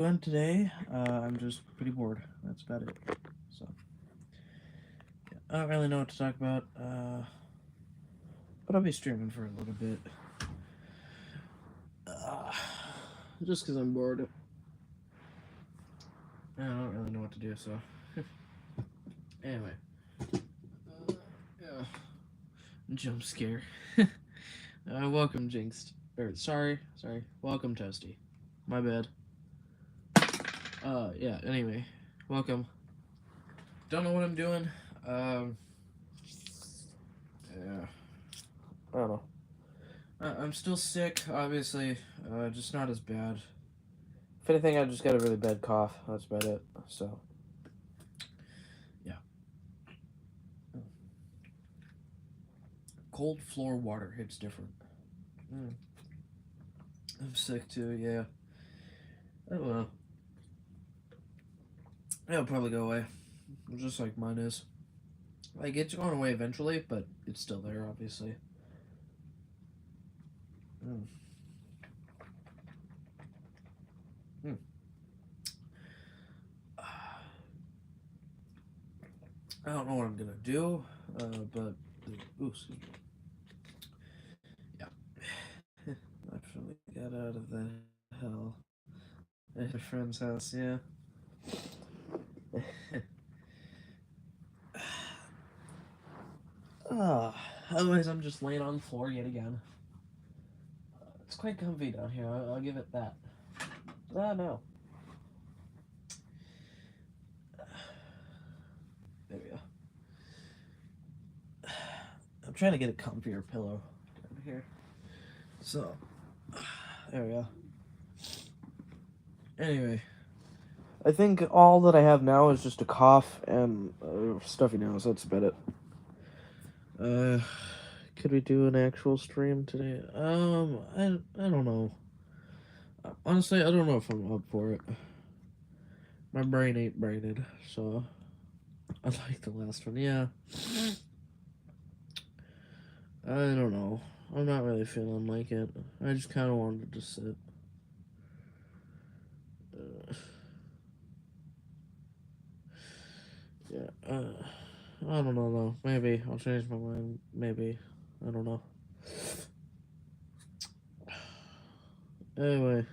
doing today? I'm just pretty bored. That's about it. So, yeah, I don't really know what to talk about, but I'll be streaming for a little bit. Uh, just because I'm bored. I don't really know what to do, so. Anyway. Yeah. Jump scare. Welcome, Jinxed. Sorry. Welcome, Toasty. My bad. Yeah, anyway. Welcome. Don't know what I'm doing. Um, yeah. I don't know. I'm still sick, obviously. Just not as bad. If anything, I just got a really bad cough. That's about it. So, yeah. Cold floor water hits different. Mm. I'm sick too, yeah. Oh well. It'll probably go away. Just like mine is. Like, it's going away eventually, but it's still there, obviously. Mm. Mm. I don't know what I'm gonna do, but. Ooh, excuse me. Yeah. I finally got out of the hell. At my friend's house, yeah. Otherwise, I'm just laying on the floor yet again. It's quite comfy down here, I'll give it that. Ah, no. There we go. I'm trying to get a comfier pillow down here. So, there we go. Anyway, I think all that I have now is just a cough and stuffy nose. That's about it. Could we do an actual stream today? I don't know. Honestly, I don't know if I'm up for it. My brain ain't brained, so I like the last one. Yeah, I don't know. I'm not really feeling like it. I just kind of wanted to sit. Uh, yeah, I don't know though. Maybe I'll change my mind. Maybe I don't know. Anyway,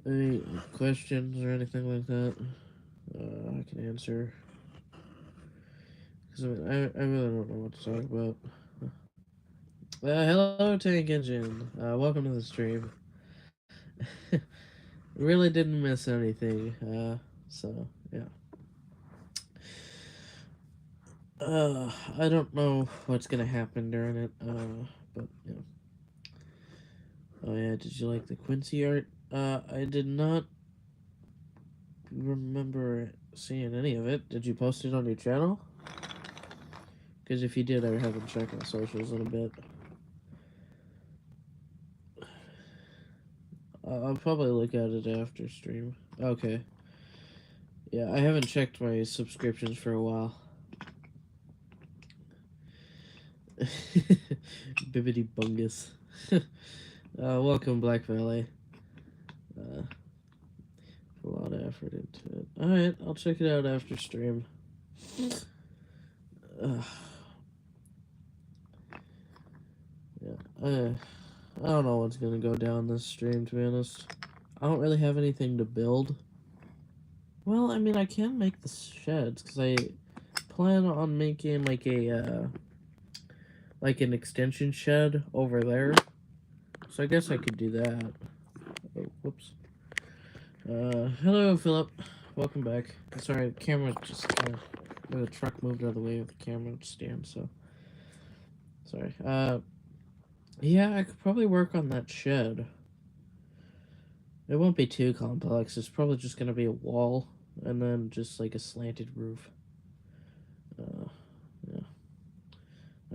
any questions or anything like that? I can answer. Cause I really don't know what to talk about. Hello, Tank Engine. Welcome to the stream. Really didn't miss anything. So yeah. I don't know what's gonna happen during it. But yeah. Oh yeah, did you like the Quincy art? I did not remember seeing any of it. Did you post it on your channel? Because if you did, I haven't checked my socials in a bit. I'll probably look at it after stream. Okay. Yeah, I haven't checked my subscriptions for a while. Bibbidi bungus. Welcome, Black Valley. Put a lot of effort into it. Alright, I'll check it out after stream. Yeah, I don't know what's gonna go down this stream, to be honest. I don't really have anything to build. Well, I mean, I can make the sheds, because I plan on making, like, like an extension shed over there. So I guess I could do that. Oh, whoops. Hello, Philip. Welcome back. Sorry, the camera just the truck moved out of the way of the camera stand, so. Sorry. Yeah, I could probably work on that shed. It won't be too complex. It's probably just gonna be a wall and then just like a slanted roof. Yeah.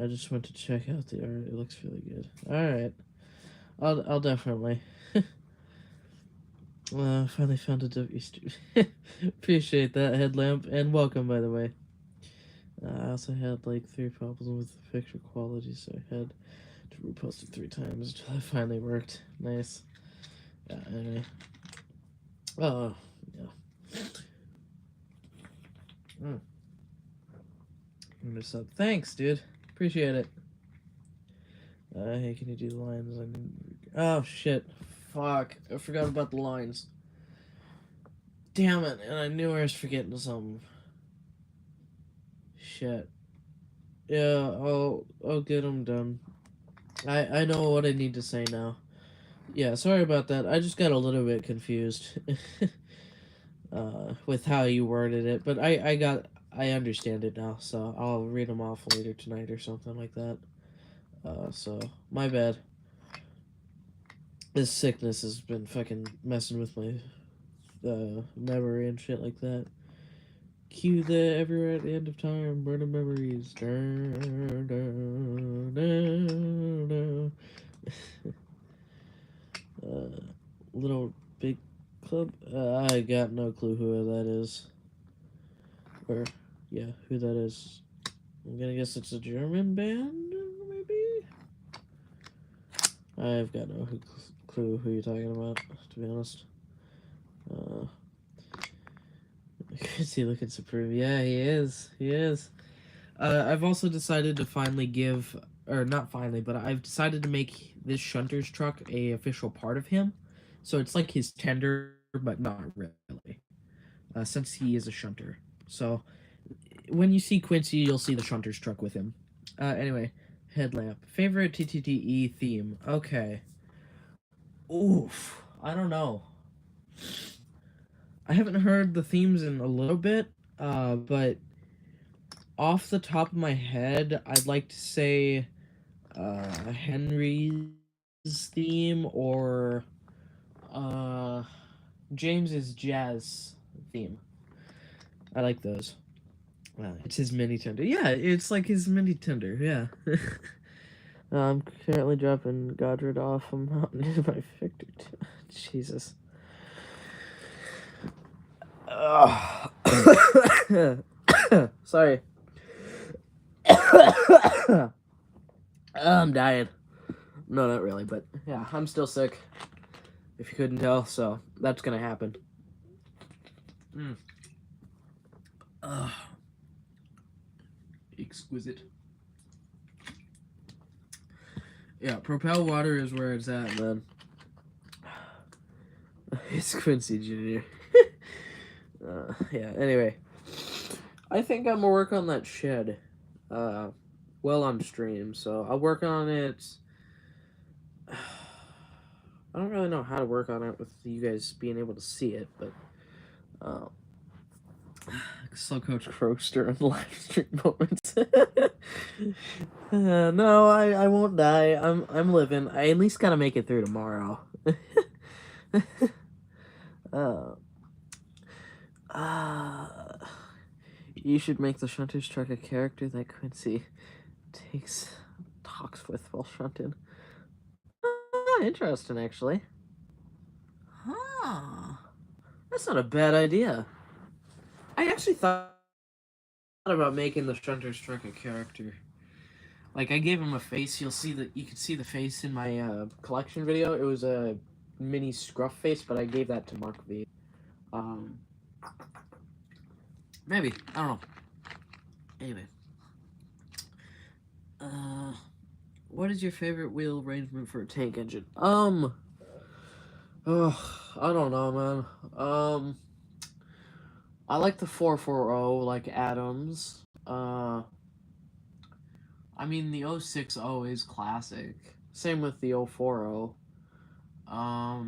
I just went to check out the art. It looks really good. All right. I'll definitely. Finally found a W stream. Appreciate that headlamp and welcome, by the way. I also had like 3 problems with the picture quality, so I had to repost it 3 times until it finally worked. Nice. Yeah. Anyway. Oh, yeah. Mm. What's up? Thanks, dude. Appreciate it. Hey, can you do the lines? Oh, shit. Fuck. I forgot about the lines. Damn it. And I knew I was forgetting something. Shit. Yeah, I'll get them done. I know what I need to say now. Yeah, sorry about that. I just got a little bit confused with how you worded it, but I understand it now, so I'll read them off later tonight or something like that. So my bad. This sickness has been fucking messing with my memory and shit like that. Cue the everywhere at the end of time, burning memories. Little Big Club. I got no clue who that is. Or, yeah, who that is. I'm gonna guess it's a German band, maybe? I've got no clue who you're talking about, to be honest. Is he looking supreme? Yeah, he is. He is. I've also decided to finally give, or not finally, but I've decided to make this Shunter's truck a official part of him. So it's like his tender, but not really, since he is a Shunter. So when you see Quincy, you'll see the Shunter's truck with him. Anyway, headlamp. Favorite TTTE theme? Okay. Oof. I don't know. I haven't heard the themes in a little bit, but off the top of my head, I'd like to say Henry's theme or James's jazz theme. I like those. It's his mini tender. Yeah, it's like his mini tender. Yeah. I'm currently dropping Godred off a mountain in my Victor. Jesus. Sorry. I'm dying. No, not really, but yeah, I'm still sick. If you couldn't tell, so that's gonna happen. Exquisite. Yeah, Propel Water is where it's at, man. It's Quincy Jr. Yeah, anyway. I think I'm gonna work on that shed well on stream, so I'll work on it. I don't really know how to work on it with you guys being able to see it, but Slow Coach Croakster in live stream moments. No, I won't die. I'm living. I at least gotta make it through tomorrow. You should make the Shunter's truck a character that Quincy talks with while shunting. Interesting, actually. Huh. That's not a bad idea. I actually thought about making the Shunter's truck a character. Like, I gave him a face. You could see the face in my collection video. It was a mini scruff face, but I gave that to Mark V. Maybe. I don't know. Anyway. What is your favorite wheel arrangement for a tank engine? I don't know, man. I like the 440, like Adams. I mean, the 060 is classic. Same with the 040. I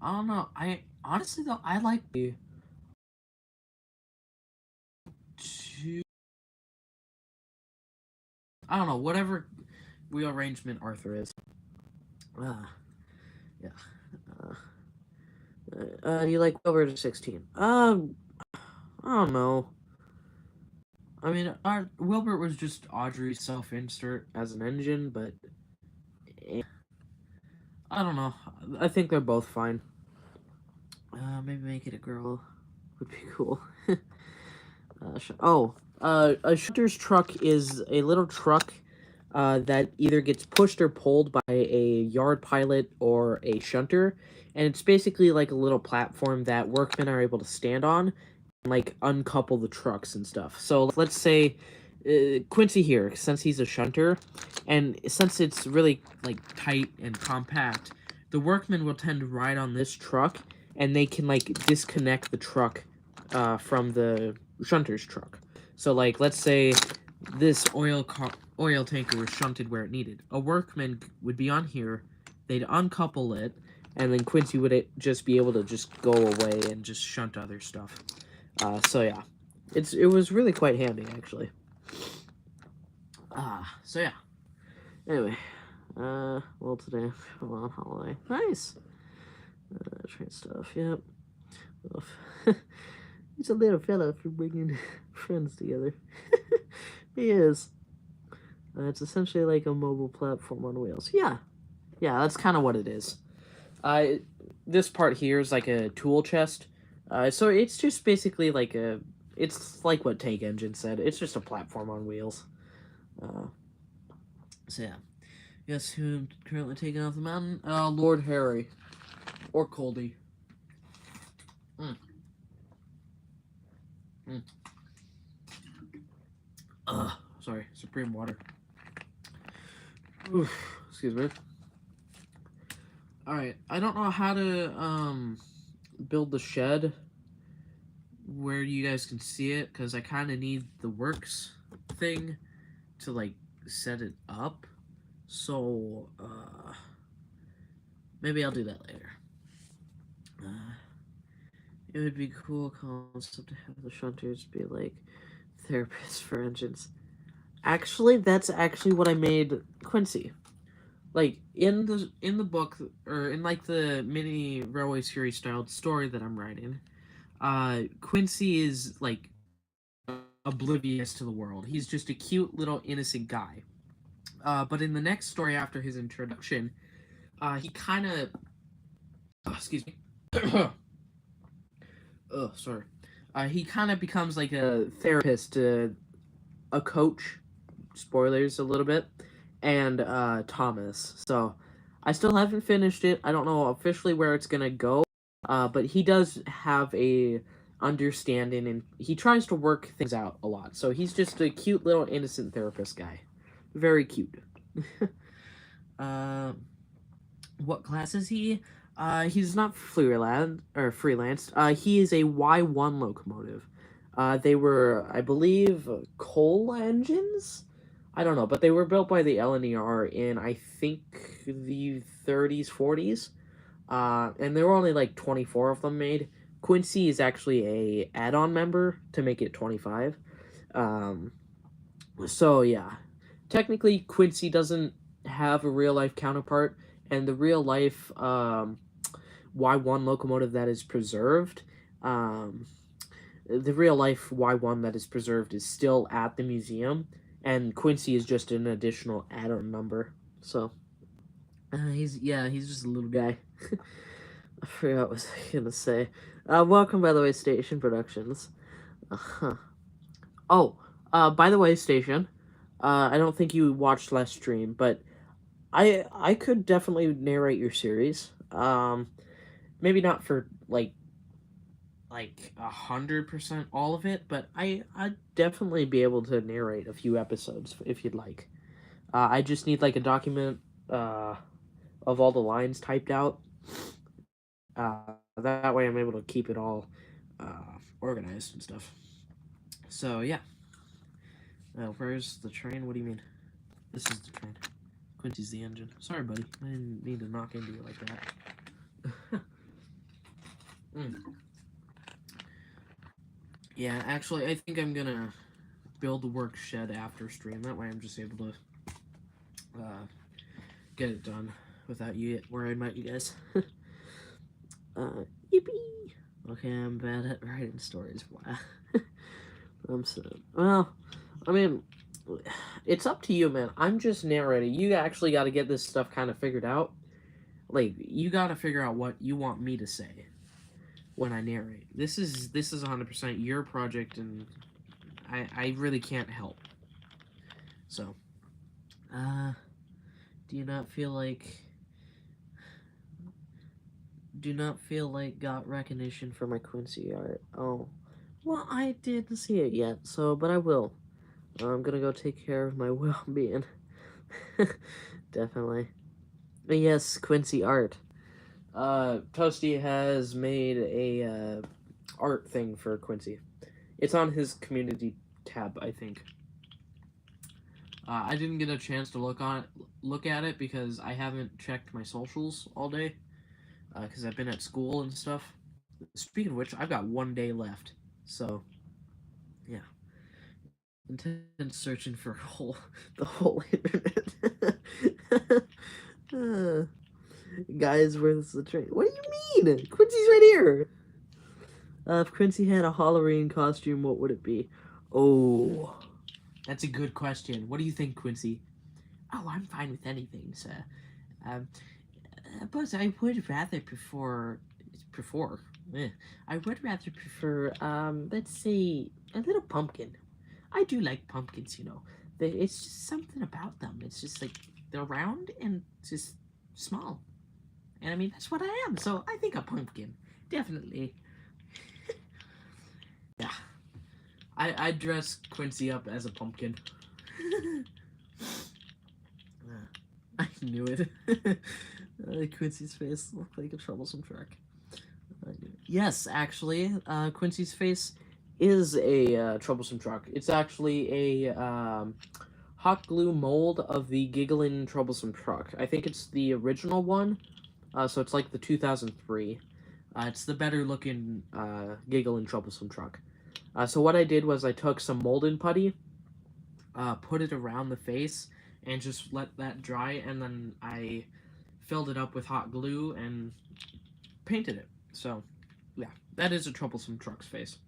don't know. Honestly though, I like the two. I don't know, whatever wheel arrangement Arthur is. Yeah. Do you like Wilbur 16? I don't know. I mean, Wilbur was just Audrey's self-insert as an engine, but I don't know. I think they're both fine. Maybe make it a girl would be cool. A Shunter's truck is a little truck that either gets pushed or pulled by a yard pilot or a shunter, and it's basically like a little platform that workmen are able to stand on and like uncouple the trucks and stuff. So let's say Quincy here, since he's a shunter, and since it's really like tight and compact, the workmen will tend to ride on this truck, and they can like disconnect the truck from the shunter's truck. So like let's say this oil tanker was shunted where it needed. A workman would be on here, they'd uncouple it, and then Quincy would just be able to just go away and just shunt other stuff. So yeah, it was really quite handy actually. So yeah. Anyway, well today I'm on holiday. Nice. Train stuff. Yep. He's a little fella for bringing friends together. He is. It's essentially like a mobile platform on wheels. Yeah, that's kind of what it is. This part here is like a tool chest. So it's just basically like it's like what Tank Engine said. It's just a platform on wheels. So yeah. Guess who currently taking off the mountain? Lord Harry. Or Coldy. Sorry, Supreme Water. Oof, excuse me. Alright, I don't know how to build the shed where you guys can see it, because I kind of need the works thing to like set it up. So maybe I'll do that later. It would be cool concept to have the shunters be like therapists for engines. Actually, that's actually what I made Quincy. Like in the book, or in like the mini railway series styled story that I'm writing, Quincy is like oblivious to the world. He's just a cute little innocent guy. But in the next story after his introduction, he kind of excuse me. Oh, sorry. He kind of becomes like a therapist, a coach. Spoilers a little bit, and Thomas. So I still haven't finished it. I don't know officially where it's gonna go, but he does have a understanding, and he tries to work things out a lot. So he's just a cute little innocent therapist guy, very cute. What class is he? He's not freelance. He is a Y1 locomotive. They were, I believe, coal engines. I don't know, but they were built by the LNER in, I think, the 30s, 40s. And there were only like 24 of them made. Quincy is actually a add-on member to make it 25. So yeah, technically Quincy doesn't have a real life counterpart, and the real life Y1 locomotive that is preserved, the real life Y1 that is preserved is still at the museum, and Quincy is just an additional add-on number. So he's just a little guy. I forgot what I was gonna say. Welcome, by the way, Station Productions. Oh, by the way, Station. I don't think you watched last stream, but I could definitely narrate your series. Maybe not for like 100% all of it, but I'd definitely be able to narrate a few episodes if you'd like. I just need like a document of all the lines typed out. That way I'm able to keep it all organized and stuff. So yeah. Where's the train? What do you mean? This is the train. Quincy's the engine. Sorry, buddy. I didn't mean to knock into you like that. Yeah, actually, I think I'm gonna build the work shed after stream. That way I'm just able to get it done without you worrying about you guys. Yippee! Okay, I'm bad at writing stories. I'm so... Well, I mean, it's up to you, man. I'm just narrating. You actually got to get this stuff kind of figured out. Like, you got to figure out what you want me to say when I narrate. This is 100% your project, and I really can't help. So, Do you not feel like... Do not feel like got recognition for my Quincy art? Oh. Well, I didn't see it yet, but I will. I'm gonna go take care of my well-being. Definitely. But yes, Quincy art. Toasty has made a art thing for Quincy. It's on his community tab, I think. I didn't get a chance to look at it because I haven't checked my socials all day because I've been at school and stuff. Speaking of which, I've got 1 day left, so yeah. Intense searching for the whole internet. Guys, where's the train? What do you mean? Quincy's right here. If Quincy had a Halloween costume, what would it be? Oh, that's a good question. What do you think, Quincy? Oh, I'm fine with anything, sir. But I would rather let's say, a little pumpkin. I do like pumpkins, you know. It's just something about them. It's just like, they're round and just small. And I mean, that's what I am, so I think a pumpkin. Definitely. Yeah. I dress Quincy up as a pumpkin. I knew it. Quincy's face looked like a troublesome truck. Yes, actually, Quincy's face is a troublesome truck. It's actually a hot glue mold of the Giggling Troublesome Truck. I think it's the original one, so it's like the 2003. It's the better looking Giggling Troublesome Truck. So what I did was I took some molding putty, put it around the face, and just let that dry, and then I filled it up with hot glue and painted it. So, yeah, that is a Troublesome Truck's face.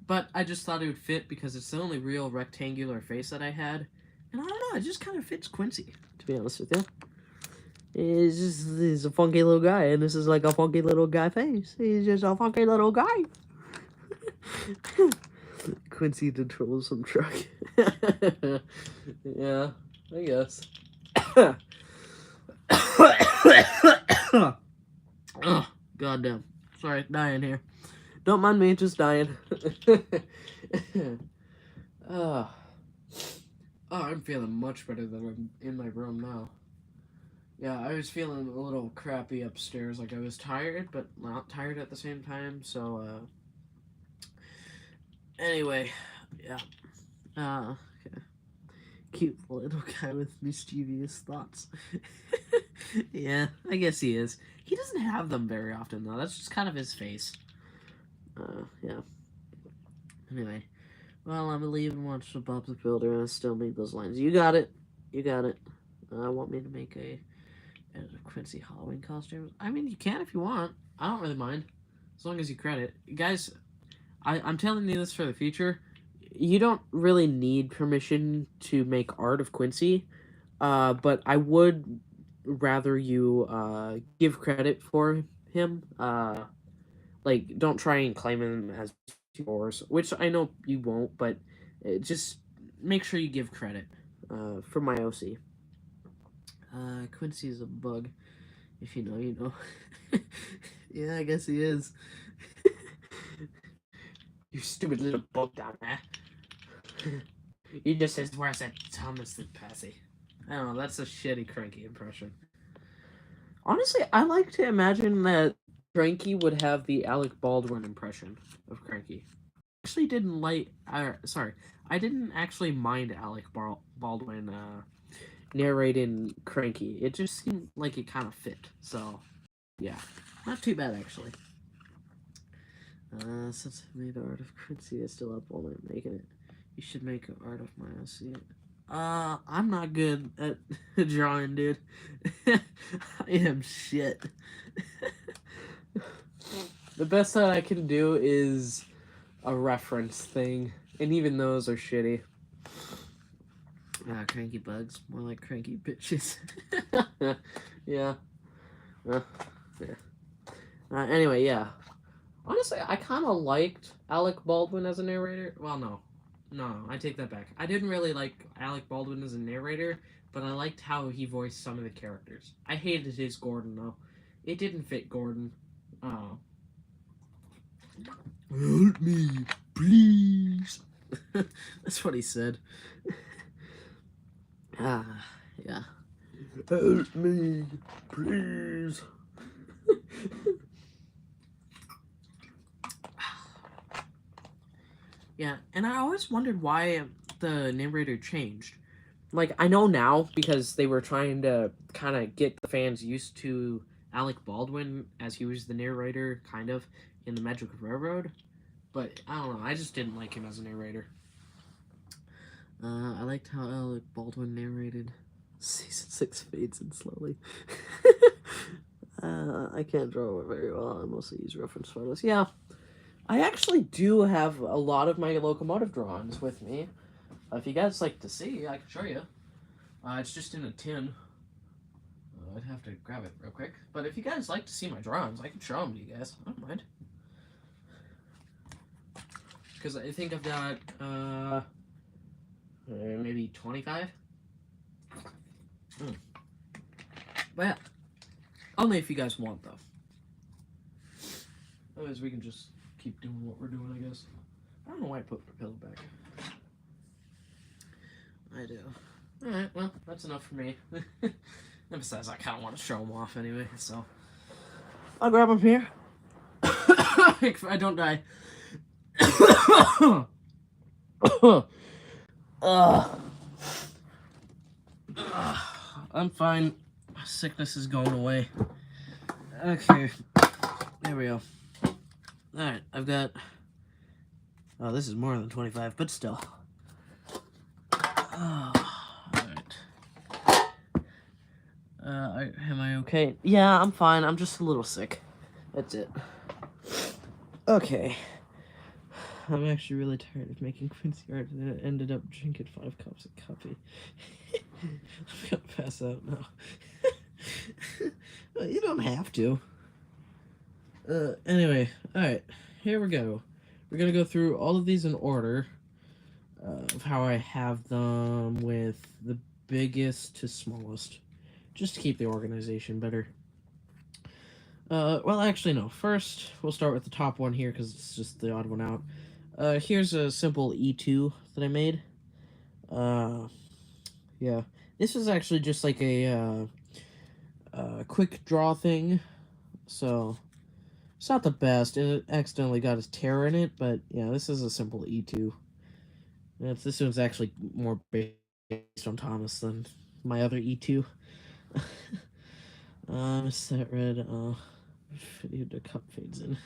But I just thought it would fit because it's the only real rectangular face that I had. And I don't know, it just kind of fits Quincy, to be honest with you. He's a funky little guy, and this is like a funky little guy face. He's just a funky little guy. Quincy the Troublesome Truck. Yeah, I guess. Oh, goddamn. Sorry, dying here. Don't mind me, just dying. Oh, I'm feeling much better than I'm in my room now. Yeah, I was feeling a little crappy upstairs, like I was tired, but not tired at the same time, so, anyway, yeah. Okay. Cute little guy with mischievous thoughts. Yeah, I guess he is. He doesn't have them very often, though. That's just kind of his face. Yeah. Anyway, well, I'm gonna leave and watch the Bob the Builder, and I still make those lines. You got it. You got it. Want me to make a Quincy Halloween costume? I mean, you can if you want. I don't really mind, as long as you credit. Guys, I'm telling you this for the future. You don't really need permission to make art of Quincy, but I would rather you give credit for him. Like, don't try and claim him as yours, which I know you won't, but just make sure you give credit for my OC. Quincy's a bug. If you know, you know. Yeah, I guess he is. You stupid little bug down there. He just says worse at Thomas than Passy. I don't know, that's a shitty Cranky impression. Honestly, I like to imagine that Cranky would have the Alec Baldwin impression of Cranky. Actually didn't I didn't actually mind Alec Baldwin narrating Cranky. It just seemed like it kind of fit. So, yeah, not too bad actually. Since I made art of Quincy, I still up all night making it. You should make art of my OC. I'm not good at drawing, dude. I am shit. The best that I can do is a reference thing, and even those are shitty. Cranky bugs, more like cranky bitches. Yeah. Yeah. Anyway, yeah. Honestly, I kind of liked Alec Baldwin as a narrator. Well, no. No, I take that back. I didn't really like Alec Baldwin as a narrator, but I liked how he voiced some of the characters. I hated his Gordon though. It didn't fit Gordon. Oh. Help me, please. That's what he said. Yeah. Help me, please. Yeah, and I always wondered why the narrator changed. Like, I know now because they were trying to kind of get the fans used to Alec Baldwin as he was the narrator, kind of, in the Magic Railroad. But, I don't know, I just didn't like him as a narrator. I liked how Alec Baldwin narrated. Season 6 fades in slowly. I can't draw it very well. I mostly use reference photos. Yeah. I actually do have a lot of my locomotive drawings with me. If you guys like to see, I can show you. It's just in a tin. I'd have to grab it real quick. But if you guys like to see my drawings, I can show them to you guys. I don't mind. Because I think I've got, maybe 25? But yeah. Only if you guys want, though. Otherwise, we can just keep doing what we're doing, I guess. I don't know why I put my pillow back. I do. Alright, well, that's enough for me. And besides, I kind of want to show them off anyway, so. I'll grab them here. If I don't die. I'm fine. Sickness is going away. Okay. There we go. Alright, I've got... Oh, this is more than 25, but still. Oh, alright. Am I okay? Yeah, I'm fine. I'm just a little sick. That's it. Okay. I'm actually really tired of making Quincy art, and I ended up drinking 5 cups of coffee. I'm gonna pass out now. You don't have to. Anyway, alright, here we go. We're gonna go through all of these in order of how I have them with the biggest to smallest, just to keep the organization better. Well, actually, no. First, we'll start with the top one here, because it's just the odd one out. Here's a simple E2 that I made. Yeah. This is actually just like a quick draw thing, so it's not the best. It accidentally got his terror in it, but yeah, this is a simple E2. This one's actually more based on Thomas than my other E2. Set red. The cup fades in.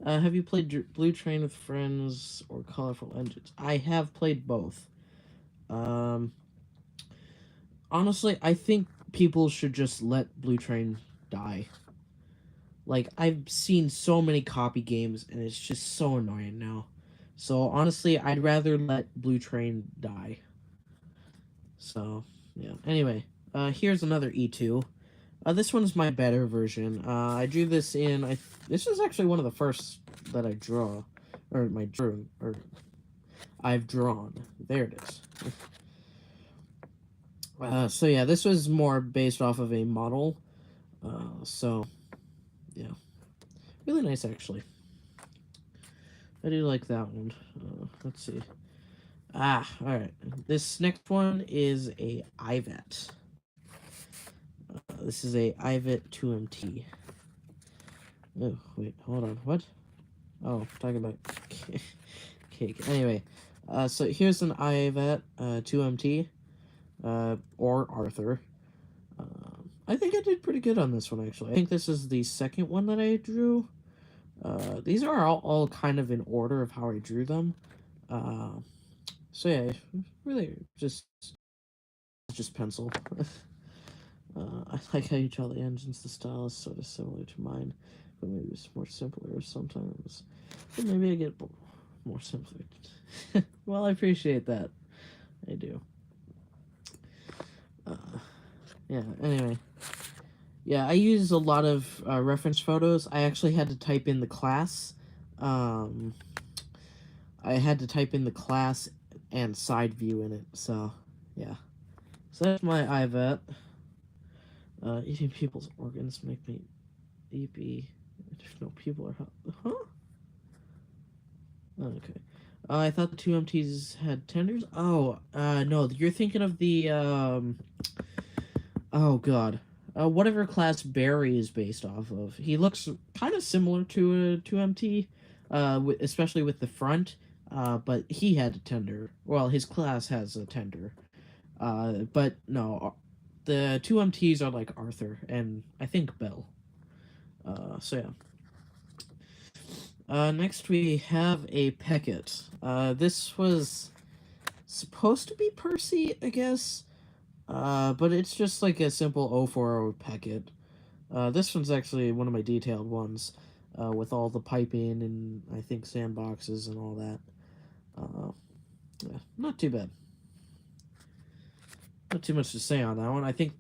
Have you played Blue Train with Friends or Colorful Engines? I have played both. Honestly, I think people should just let Blue Train die. Like, I've seen so many copy games, and it's just so annoying now. So, honestly, I'd rather let Blue Train die. So, yeah. Anyway, here's another E2. This one's my better version. I drew this in... This is actually one of the first that I draw. Or I've drawn. There it is. So yeah, this was more based off of a model. So, yeah. Really nice, actually. I do like that one. Let's see. Alright. This next one is a IVET. This is a IVET 2MT. Oh, wait, hold on. What? Oh, I'm talking about cake. Anyway, so here's an IVET 2MT. Or Arthur. I think I did pretty good on this one, actually. I think this is the second one that I drew. These are all kind of in order of how I drew them. So yeah, really just pencil. I like how you draw the engines. The style is sort of similar to mine, but maybe it's more simpler sometimes. But maybe I get more simpler. Well, I appreciate that. I do. Yeah, anyway. Yeah, I use a lot of reference photos. I actually had to type in the class. I I had to type in the class and side view in it. So yeah. So that's my IVAT. Eating people's organs make me eepy. If no people are huh? Okay. I thought the two MTs had tenders. Oh, no, you're thinking of the oh god, whatever class Barry is based off of. He looks kind of similar to a 2MT, especially with the front. But he had a tender. Well, his class has a tender. But no, the 2MTs are like Arthur and I think Bell. So yeah. Next we have a Peckett. This was supposed to be Percy, I guess. But it's just like a simple 040 Peckett. This one's actually one of my detailed ones, with all the piping and I think sandboxes and all that. Yeah, not too bad. Not too much to say on that one. I think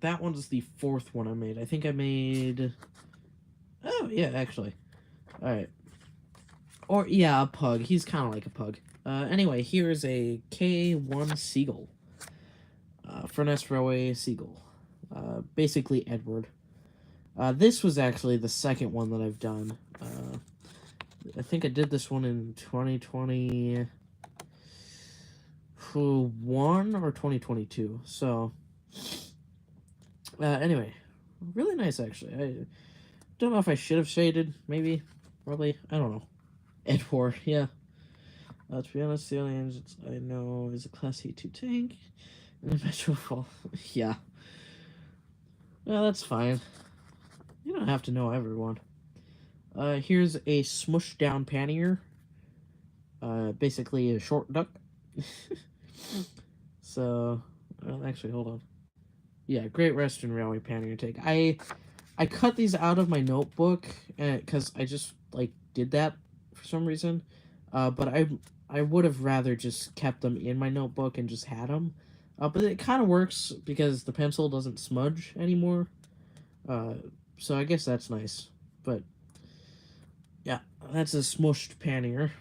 that one's the fourth one I made. I think I made... Oh, yeah, actually. Alright. Or, yeah, a pug. He's kind of like a pug. Anyway, here's a K1 Seagull. Furness Railway Seagull. Basically Edward. This was actually the second one that I've done. I think I did this one in 2021 or 2022. So, anyway, really nice actually. I don't know if I should have shaded. Maybe, probably. I don't know. Edward, yeah. To be honest, the only engines I know is a Class E2 tank and a Metro yeah. Well, that's fine. You don't have to know everyone. Here's a smushed down pannier. Basically a short duck. So, well, actually, hold on. Yeah, Great Western Railway pannier tank. I cut these out of my notebook because I just like did that for some reason. But I would have rather just kept them in my notebook and just had them. But it kind of works because the pencil doesn't smudge anymore. So I guess that's nice. But yeah, that's a smushed pannier.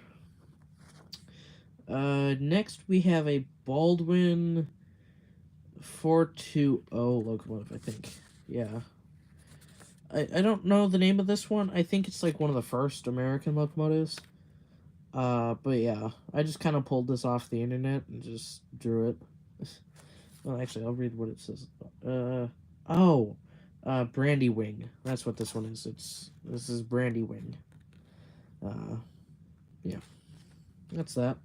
Next we have a Baldwin 420 locomotive, I think. Yeah. I don't know the name of this one. I think it's like one of the first American locomotives. But yeah, I just kind of pulled this off the internet and just drew it. Well, actually, I'll read what it says. Brandy Wing. That's what this one is. This is Brandy Wing. Yeah. That's that.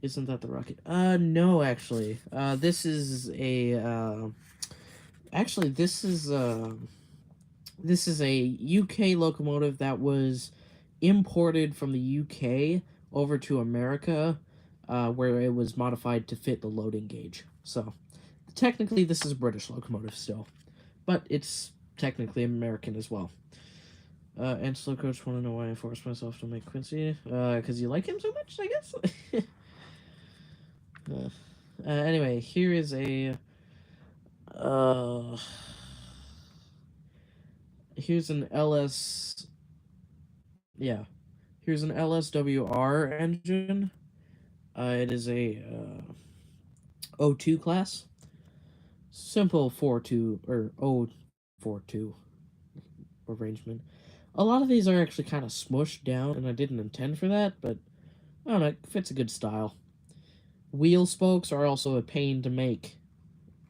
Isn't that the rocket? No, actually. This is a, actually, this is a UK locomotive that was imported from the UK over to America, where it was modified to fit the loading gauge. So, technically, this is a British locomotive still, but it's technically American as well. And Slow Coach want to know why I forced myself to make Quincy. Because you like him so much, I guess? Anyway, here is a... here's an LS... Yeah. Here's an LSWR engine. It is a O2 class. Simple 4-2, or O42 arrangement. A lot of these are actually kind of smushed down, and I didn't intend for that, but I don't know, it fits a good style. Wheel spokes are also a pain to make.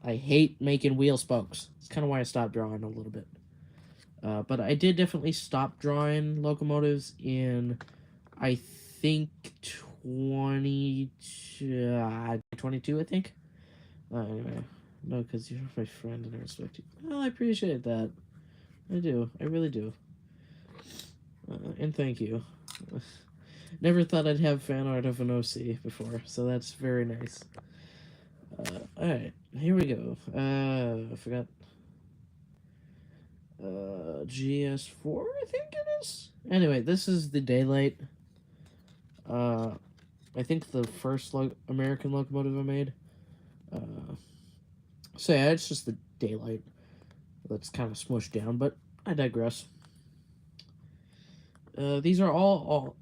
I hate making wheel spokes. It's kind of why I stopped drawing a little bit. But I did definitely stop drawing locomotives in, I think, 22, I think. Anyway, no, because you're my friend and I respect you. Well, I appreciate that. I do. I really do. And thank you. Never thought I'd have fan art of an OC before, so that's very nice. Alright, here we go. I forgot. GS4, I think it is? Anyway, this is the Daylight. I think the first American locomotive I made. So yeah, it's just the Daylight that's kind of smushed down, but I digress. These are all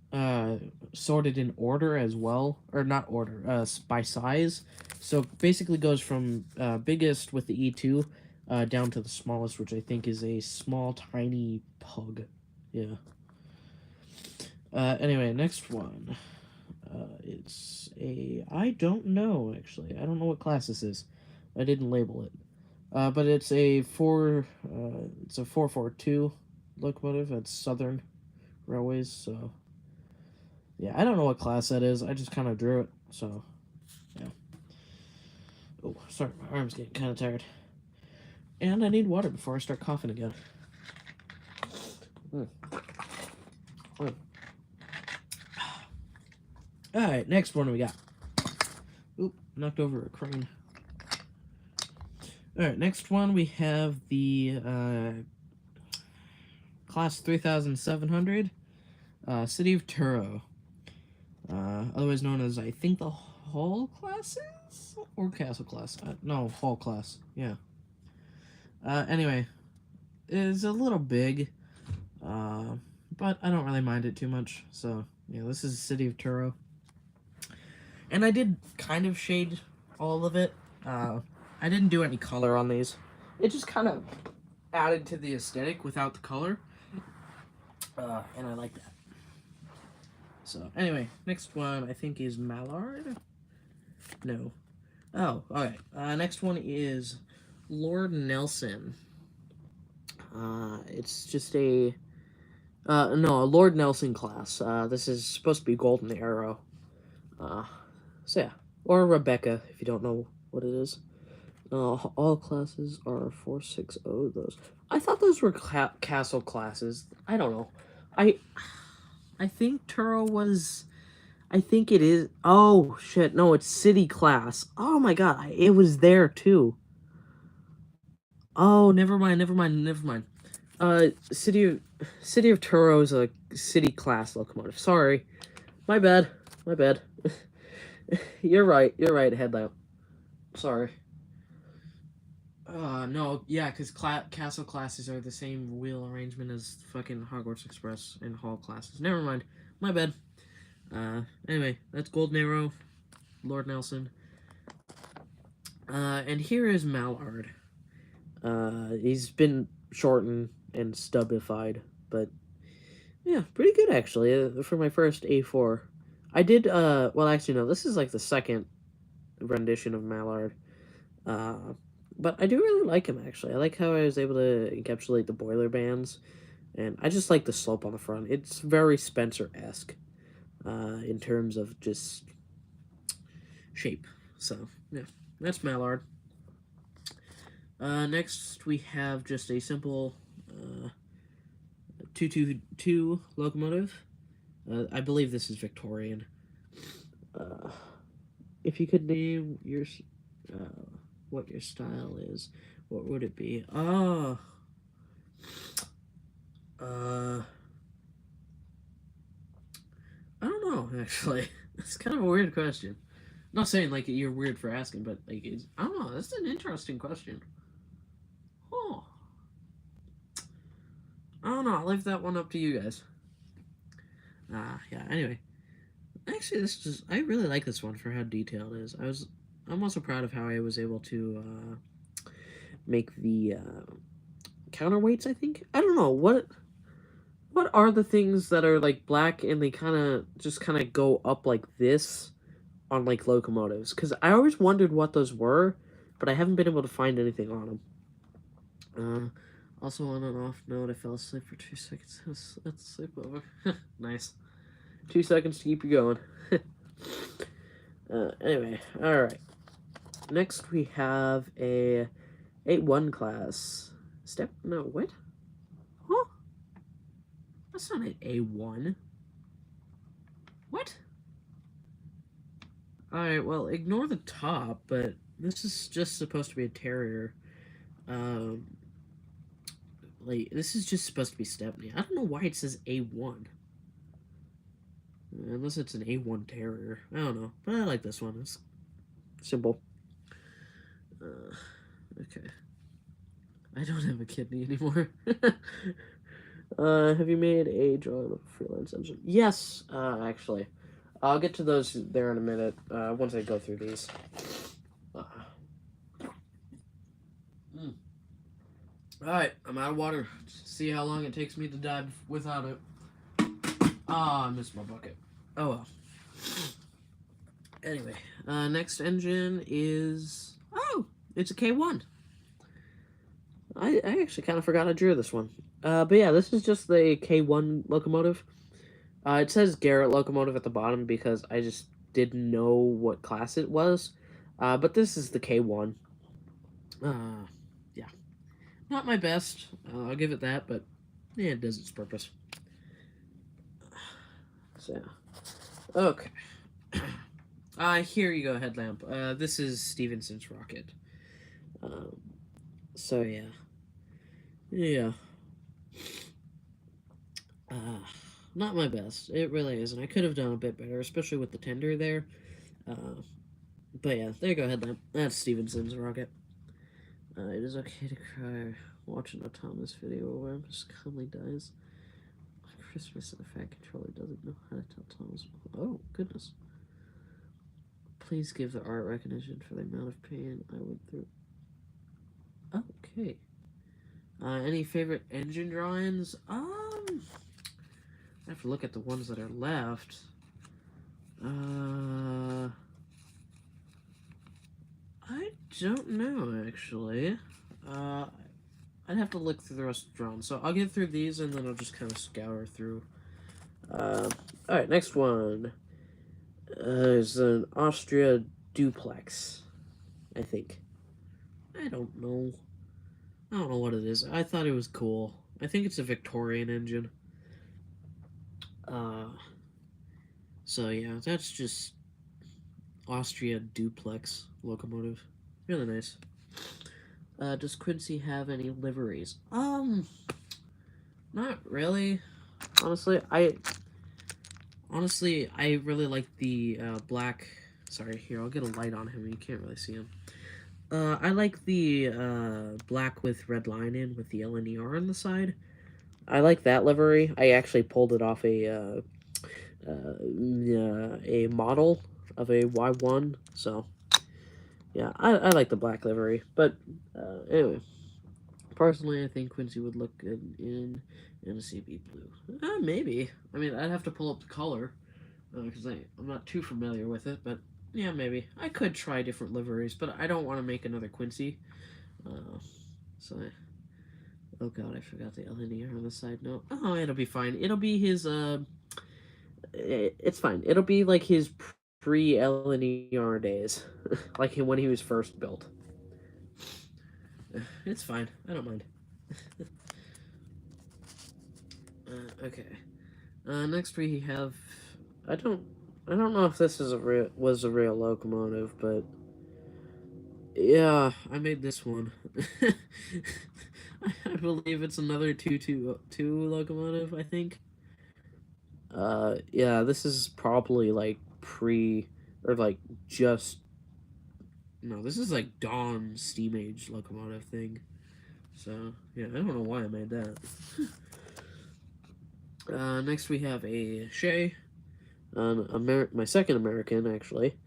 sorted in order as well, or not order, by size. So basically goes from biggest with the E2 down to the smallest, which I think is a small, tiny pug. Yeah. Anyway, next one. It's a... I don't know, actually. I don't know what class this is. I didn't label it. But it's a 442 locomotive. It's Southern Railways, so... Yeah, I don't know what class that is. I just kind of drew it, so... Yeah. Oh, sorry, my arm's getting kind of tired. And I need water before I start coughing again. Alright, next one we got. Oop, knocked over a crane. Alright, next one we have the Class 3700, City of Truro. Otherwise known as, I think, the Hall classes? Or Castle class? No, Hall class, yeah. Anyway, it's a little big, but I don't really mind it too much. So, yeah, this is City of Truro. And I did kind of shade all of it. I didn't do any color on these. It just kind of added to the aesthetic without the color. And I like that. So, anyway, next one I think is Mallard. No. Oh, okay. Next one is Lord Nelson. It's just a... no, a Lord Nelson class. This is supposed to be Golden Arrow. So yeah. Or Rebecca, if you don't know what it is. All classes are 460, those. I thought those were castle classes. I don't know. I think Truro was... I think it is... Oh, shit. No, it's city class. Oh, my God. It was there, too. Oh, never mind. City of Truro is a city class locomotive. Sorry. My bad. You're right, Headlamp. Sorry. No, yeah, because castle classes are the same wheel arrangement as fucking Hogwarts Express and Hall classes. Never mind. My bad. Anyway, that's Golden Arrow, Lord Nelson. And here is Mallard. He's been shortened and stubified, but yeah, pretty good actually, for my first A4. I did, well actually no, this is like the second rendition of Mallard. But I do really like him, actually. I like how I was able to encapsulate the boiler bands, and I just like the slope on the front. It's very Spencer-esque, in terms of just shape. So, yeah, that's Mallard. Next, we have just a simple 222 locomotive. I believe this is Victorian. If you could name your... what your style is, what would it be? I don't know, actually. It's kind of a weird question. I'm not saying, like, you're weird for asking, but, like, I don't know, that's an interesting question. Oh. I don't know, I'll leave that one up to you guys. Yeah, anyway. Actually, I really like this one for how detailed it is. I'm also proud of how I was able to make the counterweights, I think. I don't know, what are the things that are like black and they kind of go up like this on like locomotives? Because I always wondered what those were, but I haven't been able to find anything on them. Also on an off note, I fell asleep for 2 seconds. Let's sleep over. Nice. 2 seconds to keep you going. Anyway, alright. Next we have a 8-1 class. No, what? Huh? That's not an A1. What? Alright, well, ignore the top, but this is just supposed to be a Terrier. Like, this is just supposed to be Stepney. I don't know why it says A1. Unless it's an A1 Terrier. I don't know. But I like this one. It's simple. Okay. I don't have a kidney anymore. Have you made a drawing of a freelance engine? Yes, actually. I'll get to those there in a minute, once I go through these. Alright, I'm out of water. See how long it takes me to dive without it. Ah, I missed my bucket. Oh well. Anyway, next engine is... Oh, it's a K1. I actually kind of forgot I drew this one. But yeah, this is just the K1 locomotive. It says Garrett locomotive at the bottom because I just didn't know what class it was. But this is the K1. Yeah. Not my best, I'll give it that, but yeah, it does its purpose. So, yeah. Okay. Here you go, headlamp. This is Stephenson's rocket. So, yeah. Yeah. Not my best. It really isn't. I could have done a bit better, especially with the tender there. But yeah, there you go, headlamp. That's Stephenson's rocket. It is okay to cry watching a Thomas video where Miss Conley dies. Christmas and the Fat Controller doesn't know how to tell Thomas. Oh, goodness. Please give the art recognition for the amount of pain I went through. Okay. Any favorite engine drawings? I have to look at the ones that are left. I don't know, actually. I'd have to look through the rest of the drawings. So I'll get through these, and then I'll just kind of scour through. Alright, next one. Is an Austria duplex, I think. I don't know what it is. I thought it was cool. I think it's a Victorian engine. So yeah, that's just Austria duplex locomotive. Really nice. Does Quincy have any liveries? Not really. Honestly, I really like the black. Sorry, here, I'll get a light on him. You can't really see him. I like the black with red line in with the LNER on the side. I like that livery. I actually pulled it off a model of a Y1. So, yeah, I like the black livery. But anyway, personally, I think Quincy would look good in a CB blue. Maybe. I mean, I'd have to pull up the color because I'm not too familiar with it. But yeah, maybe I could try different liveries. But I don't want to make another Quincy. Oh god, I forgot the LNER on the side note. Oh, it'll be fine. It'll be his, it's fine. It'll be like his pre-LNER days. Like when he was first built. It's fine. I don't mind. Okay. Next we have... I don't know if this is was a real locomotive, but... Yeah, I made this one. I believe it's another 222 locomotive, I think. Yeah, this is probably like no, this is like Dawn steam age locomotive thing. So, yeah, I don't know why I made that. Next we have a Shay. My second American, actually.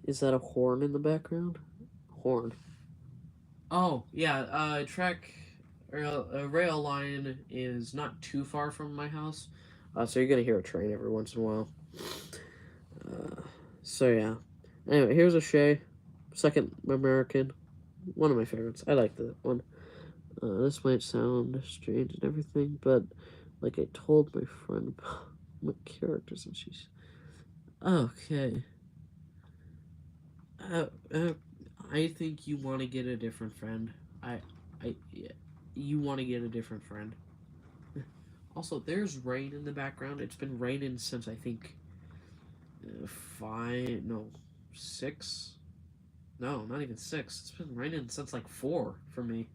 Is that a horn in the background? Horn. Oh, yeah, a rail line is not too far from my house. So you're gonna hear a train every once in a while. So yeah. Anyway, here's a Shay. Second American. One of my favorites. I like that one. This might sound strange and everything, but like I told my friend about my characters and she's... Okay. I think you want to get a different friend. Yeah, you want to get a different friend. Also, there's rain in the background. It's been raining since I think 6. No, not even 6. It's been raining since like 4 for me.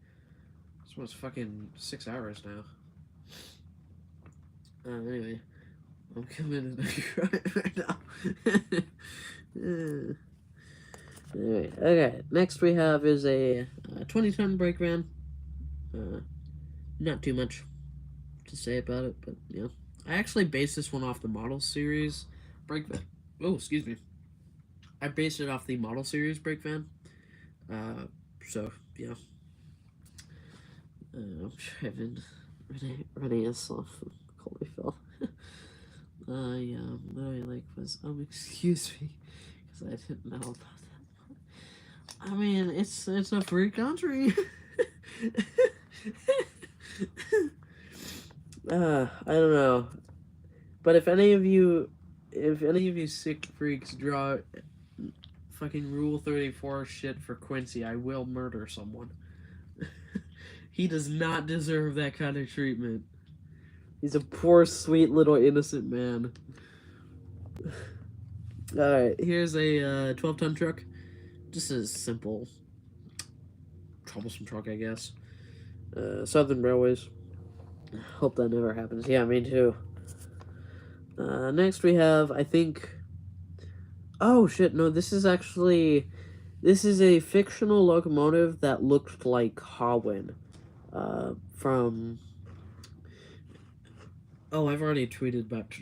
It's almost fucking 6 hours now. Anyway, I'm coming right now. Alright, okay. Next we have is a 20-ton brake van. Not too much. to say about it, but yeah. I actually based this one off the model series Break Van. Oh, excuse me. I based it off the model series Break Van. So yeah. I'm driving running us off of Colbyville. Yeah, literally like was excuse me, because I didn't know about that. I mean, it's a free country. I don't know, but if any of you sick freaks draw fucking Rule 34 shit for Quincy, I will murder someone. He does not deserve that kind of treatment. He's a poor, sweet little innocent man. Alright, here's a 12-ton truck. Just a simple, troublesome truck, I guess. Southern Railways. Hope that never happens. Yeah, me too. Next we have, I think... Oh, shit, no, this is a fictional locomotive that looked like Hawin. From... Oh, I've already tweeted about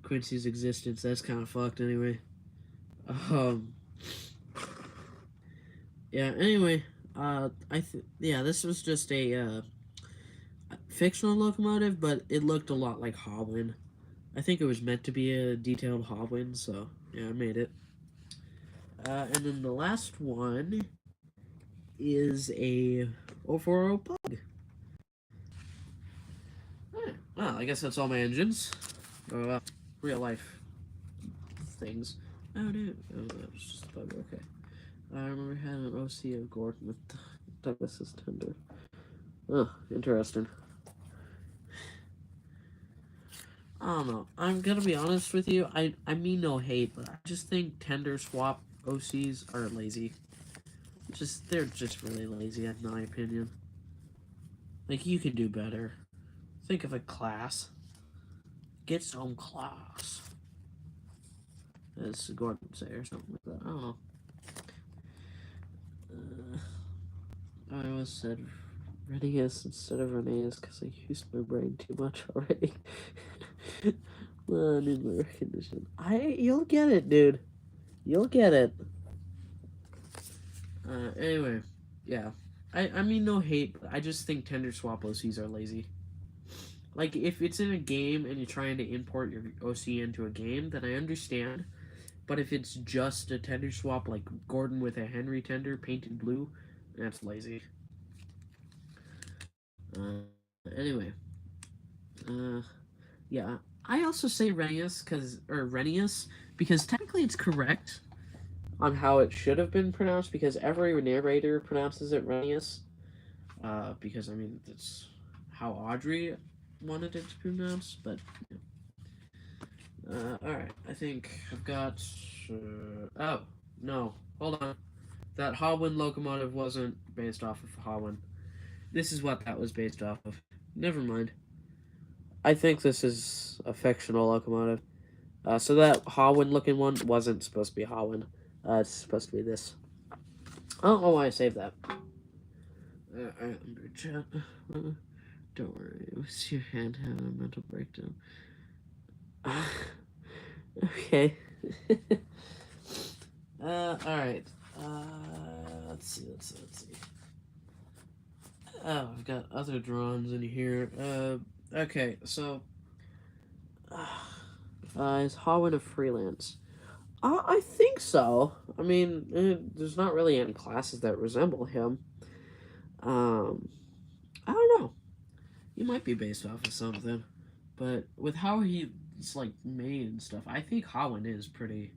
Quincy's existence. That's kind of fucked anyway. Yeah, anyway, this was just a fictional locomotive, but it looked a lot like Hawin. I think it was meant to be a detailed Hawin, so yeah, I made it. And then the last one is a 040 Pug. Alright, well, I guess that's all my engines. Real life things. Oh no, that was just a Pug, okay. I remember having an OC of Gordon with Douglas's tender. Oh, interesting. I don't know. I'm gonna be honest with you. I mean no hate, but I just think tender swap OCs are lazy. They're just really lazy, in my opinion. Like, you can do better. Think of a class. Get some class. As Gordon would say, or something like that. I don't know. I always said Renius instead of Renius because I used my brain too much already. I need my recognition. You'll get it, dude. You'll get it. Anyway, yeah. I mean no hate, but I just think tender swap OCs are lazy. Like, if it's in a game and you're trying to import your OC into a game, then I understand. But if it's just a tender swap, like Gordon with a Henry tender painted blue, that's lazy. Anyway. Yeah. I also say Renius because technically it's correct on how it should have been pronounced, because every narrator pronounces it Renius. Because, I mean, that's how Audrey wanted it to be pronounced, but... alright, I think I've got... oh, no, hold on. That Hawin locomotive wasn't based off of Hawin. This is what that was based off of. Never mind. I think this is a fictional locomotive. So that Hawin-looking one wasn't supposed to be Hawin. It's supposed to be this. I don't know why I saved that. Under chat. Don't worry, it was your hand having a mental breakdown. Okay. Alright. Let's see. Oh, I've got other drawings in here. Okay, so... is Hawin a freelance? I think so. I mean, there's not really any classes that resemble him. I don't know. He might be based off of something. But with how he's, like, made and stuff, I think Hawin is pretty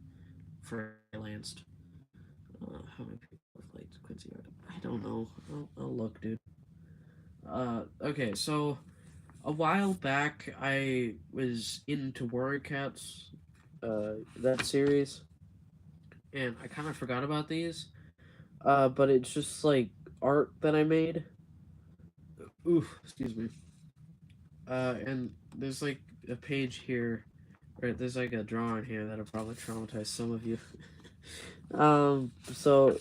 freelanced. How many people look like Quincy Art? I don't know. I'll look, dude. Okay, so a while back I was into Warrior Cats, that series, and I kind of forgot about these, but it's just like art that I made. Oof, excuse me. And there's like a page here, right? There's like a drawing here that'll probably traumatize some of you. So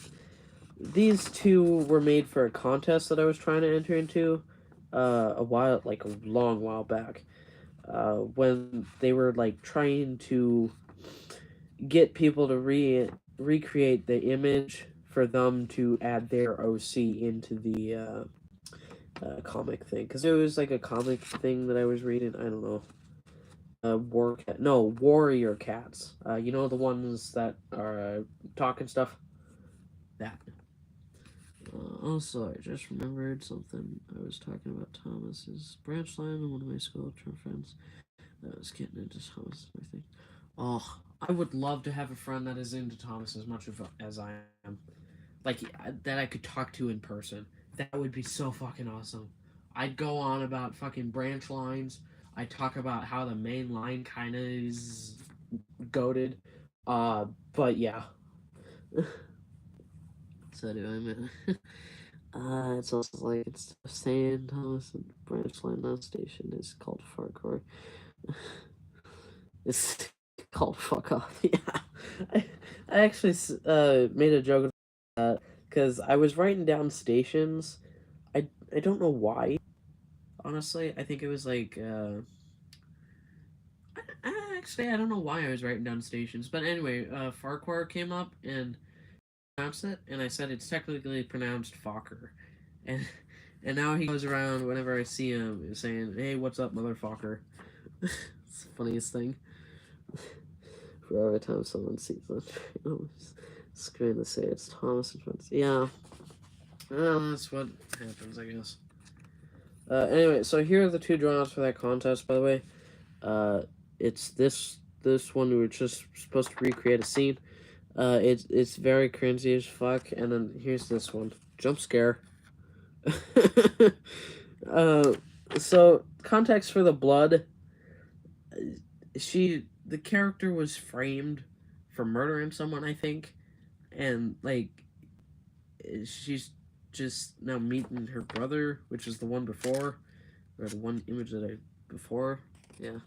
these two were made for a contest that I was trying to enter into. like a long while back, when they were like trying to get people to recreate the image for them to add their OC into the comic thing, because it was like a comic thing that I was reading. I don't know. Warrior cats. You know, the ones that are talking stuff. That. Also, I just remembered something. I was talking about Thomas's branch line and one of my school term friends that was getting into Thomas and everything. Oh, I would love to have a friend that is into Thomas as much as I am. Like, that I could talk to in person. That would be so fucking awesome. I'd go on about fucking branch lines. I'd talk about how the main line kind of is goated. But yeah. So anyway, man. It's also like it's saying Thomas and branch line non station is called Farquhar. It's called fuck off. Yeah, I actually made a joke about that because I was writing down stations. I don't know why. Honestly, I think it was like actually I don't know why I was writing down stations, but anyway, Farquhar came up and pronounced it, and I said it's technically pronounced Fokker, and now he goes around whenever I see him saying, "Hey, what's up, motherfucker?" It's the funniest thing. For every time someone sees it, it's going to say it's Thomas and Friends. Yeah, that's what happens, I guess. Anyway, so here are the two drawings for that contest. By the way, it's this one we were just supposed to recreate a scene. It's very cringy as fuck, and then here's this one, jump scare. So context for the blood. The character was framed for murdering someone, I think, and like she's just now meeting her brother, which is the one before, or the one image that I before. Yeah.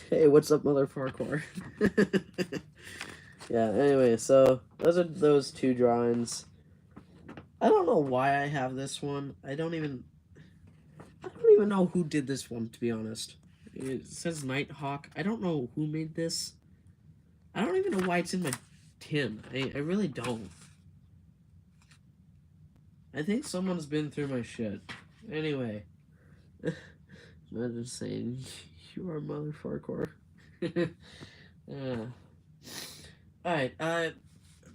Hey, what's up, mother parkour? Yeah. Anyway, so those are those two drawings. I don't know why I have this one. I don't even know who did this one, to be honest. It says Nighthawk. I don't know who made this. I don't even know why it's in my tin. I really don't. I think someone's been through my shit. Anyway. I'm just saying, you are mother Farquhar. Alright,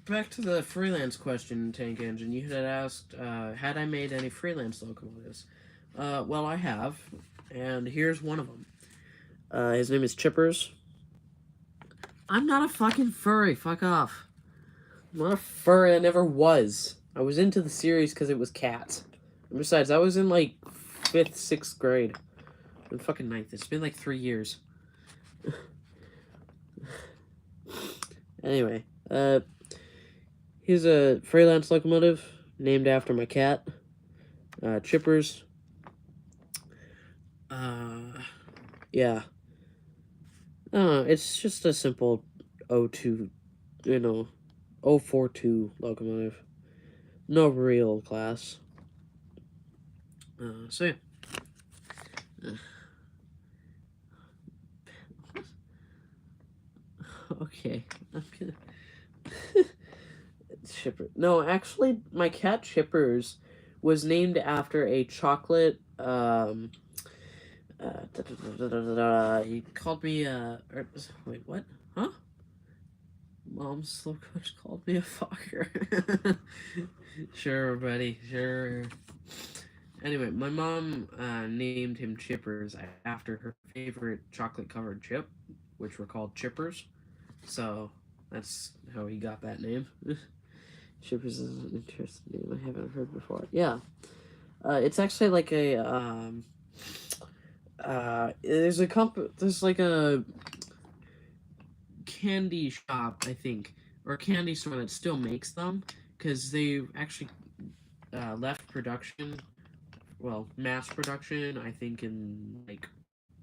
back to the freelance question, Tank Engine. You had asked, had I made any freelance locomotives? Well, I have, and here's one of them. His name is Chippers. I'm not a fucking furry, fuck off. I'm not a furry, I never was. I was into the series because it was cats. And besides, I was in, like, 5th, 6th grade. In fucking 9th. It's been, like, 3 years. Anyway, here's a freelance locomotive named after my cat, Chippers. Yeah. It's just a simple 02, 042 locomotive. No real class. So yeah. Okay, I'm gonna... Chipper. No, actually, my cat Chippers was named after a chocolate, he called me, wait, what? Huh? Mom's slow coach called me a fucker. Sure, buddy, sure. Anyway, my mom named him Chippers after her favorite chocolate-covered chip, which were called Chippers. So that's how he got that name. Chippers is an interesting name I haven't heard before. Yeah, it's actually like a there's like a candy shop, I think, or a candy store that still makes them, because they actually left production, well, mass production, I think in like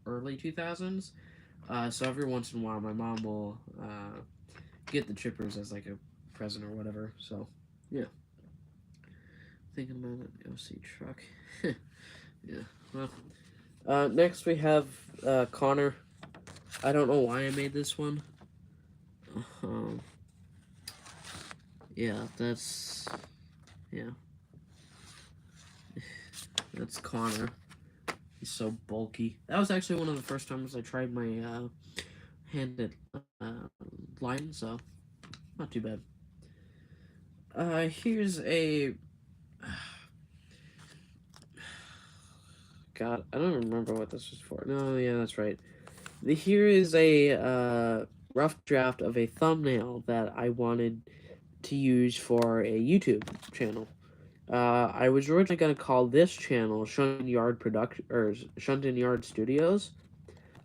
early 2000s. So every once in a while, my mom will get the Chippers as like a present or whatever. So yeah. thinking about an OC truck. Yeah. Well, next we have Connor. I don't know why I made this one. Yeah, that's Connor. He's so bulky. That was actually one of the first times I tried my handed line, so not too bad. Here's a God, I don't remember what this was for. No, yeah, that's right. Here is a rough draft of a thumbnail that I wanted to use for a YouTube channel. I was originally going to call this channel Shunton Yard Production or Shunton Yard Studios,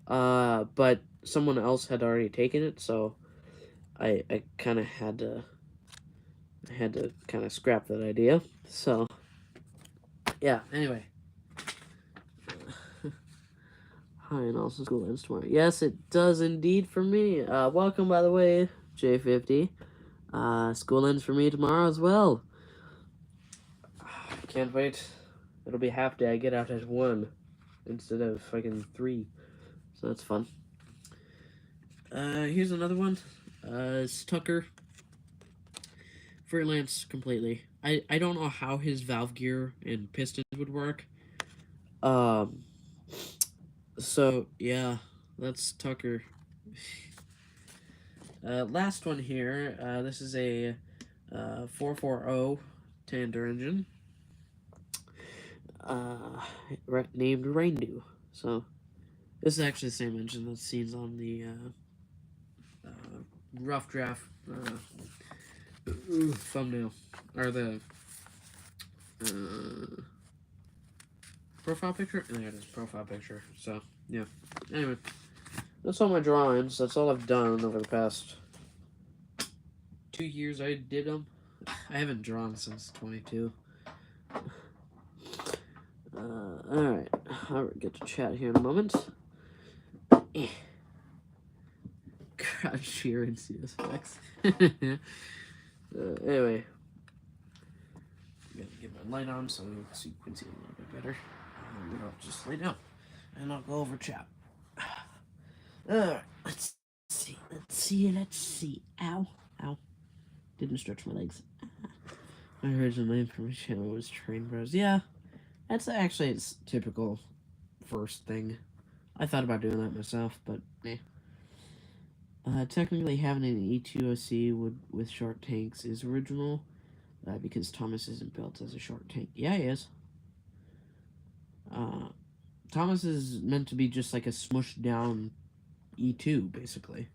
but someone else had already taken it, so I kind of had to kind of scrap that idea. So yeah. Anyway, hi, and also school ends tomorrow. Yes, it does indeed for me. Welcome, by the way, J50. School ends for me tomorrow as well. Can't wait. It'll be half day. I get out at 1 instead of fucking 3. So that's fun. Here's another one. It's Tucker. Freelance completely. I don't know how his valve gear and pistons would work. So yeah, that's Tucker. Last one here. This is a 440 Tander engine. Named Raindew. So this is actually the same engine that's seen on the rough draft thumbnail, or the profile picture. There it is, profile picture. So yeah. Anyway, that's all my drawings. That's all I've done over the past 2 years. I did them. I haven't drawn since 22. Alright, I'll get to chat here in a moment. Crowd cheer and CSX. Anyway, I'm gonna get my light on so you can see Quincy a little bit better. And I'll just lay down and I'll go over chat. Alright, let's see. Ow. Didn't stretch my legs. My original name for my channel was Train Bros. Yeah. That's actually its typical first thing. I thought about doing that myself, but eh. Technically, having an E2OC with short tanks is original, because Thomas isn't built as a short tank. Yeah, he is. Thomas is meant to be just like a smushed down E2, basically.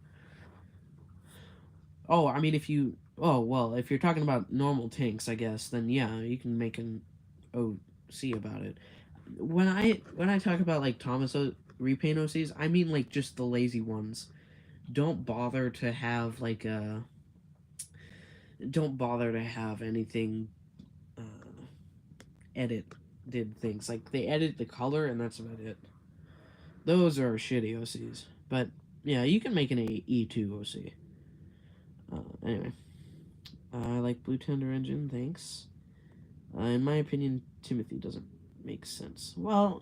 Oh, I mean, if you're talking about normal tanks, I guess, then yeah, you can make an OC about it. When I talk about like Thomas repaint OCs, I mean like just the lazy ones. Don't bother to have like anything edited things. Like they edit the color and that's about it. Those are shitty OCs. But yeah, you can make an E2 OC. Anyway, I like Blue Tender engine. Thanks. In my opinion, Timothy doesn't make sense. Well,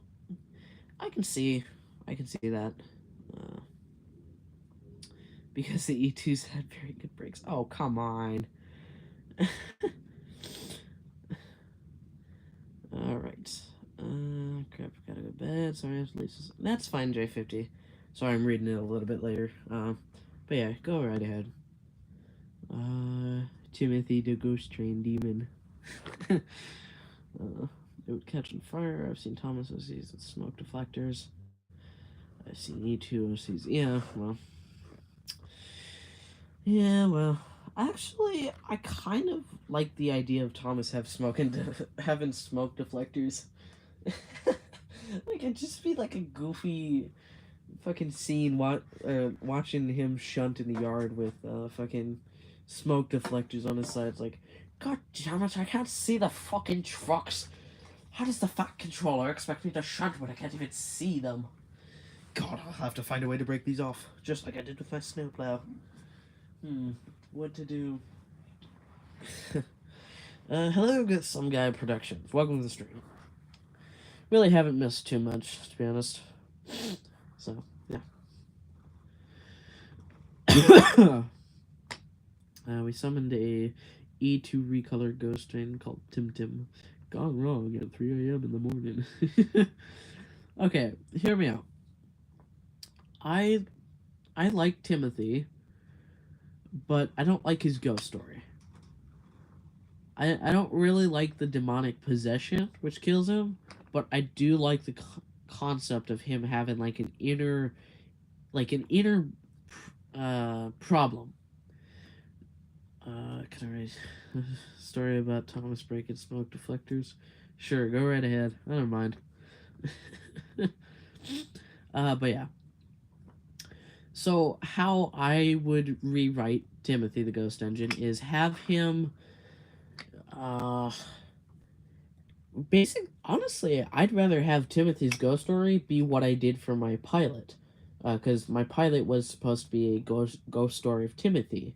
I can see that. Because the E2s had very good brakes. Oh, come on. Alright. Crap, gotta go to bed. Sorry, that's fine, J50. Sorry, I'm reading it a little bit later. But yeah, go right ahead. Timothy the Ghost Train Demon. It would catch on fire. I've seen Thomas OCs with smoke deflectors. I've seen E2 OCs. Yeah, well, actually, I kind of like the idea of Thomas having smoke deflectors. Like, it'd just be like a goofy fucking scene watching him shunt in the yard with fucking smoke deflectors on his sides. Like, God damn it, I can't see the fucking trucks. How does the fat controller expect me to shunt when I can't even see them? God, I'll have to find a way to break these off, just like I did with my snowplow. What to do? Hello, Get Some Guy Productions. Welcome to the stream. Really haven't missed too much, to be honest. So, yeah. We summoned a E2 recolored ghost train called Tim Tim. Gone wrong at 3 a.m. in the morning. Okay, hear me out. I like Timothy, but I don't like his ghost story. I don't really like the demonic possession which kills him, but I do like the concept of him having like an inner problem. Can I write a story about Thomas breaking smoke deflectors? Sure, go right ahead. I don't mind. But yeah. So how I would rewrite Timothy the Ghost Engine is have him honestly, I'd rather have Timothy's ghost story be what I did for my pilot, because my pilot was supposed to be a ghost story of Timothy.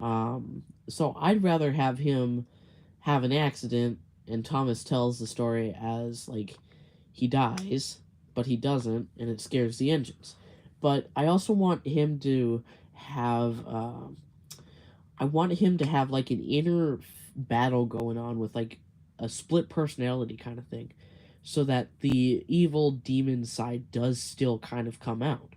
So I'd rather have him have an accident and Thomas tells the story as like he dies, but he doesn't, and it scares the engines. But I also want him to have like an inner battle going on with like a split personality kind of thing, so that the evil demon side does still kind of come out.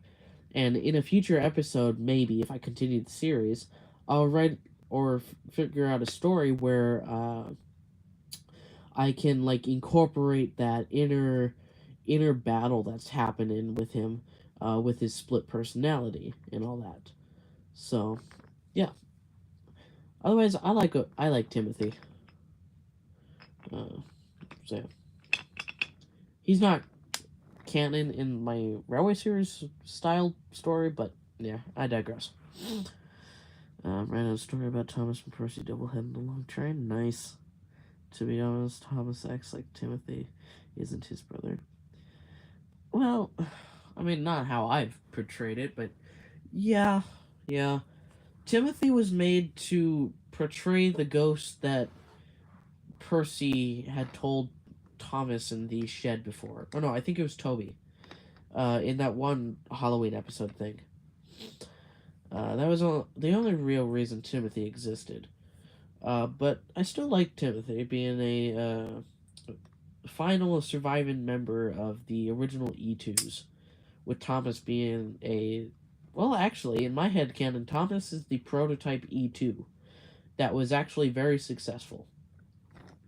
And in a future episode, maybe if I continue the series, I'll write or figure out a story where I can like incorporate that inner battle that's happening with him, with his split personality and all that. So, yeah. Otherwise, I like Timothy. So he's not canon in my Railway Series style story, but yeah, I digress. Ran a story about Thomas and Percy doubleheading the long train. Nice. To be honest, Thomas acts like Timothy isn't his brother. Well, I mean, not how I've portrayed it, but yeah. Timothy was made to portray the ghost that Percy had told Thomas in the shed before. Oh no, I think it was Toby. In that one Halloween episode thing. That was the only real reason Timothy existed. But I still like Timothy being a final surviving member of the original E2s, with Thomas being a... Well, actually, in my head canon, Thomas is the prototype E2 that was actually very successful.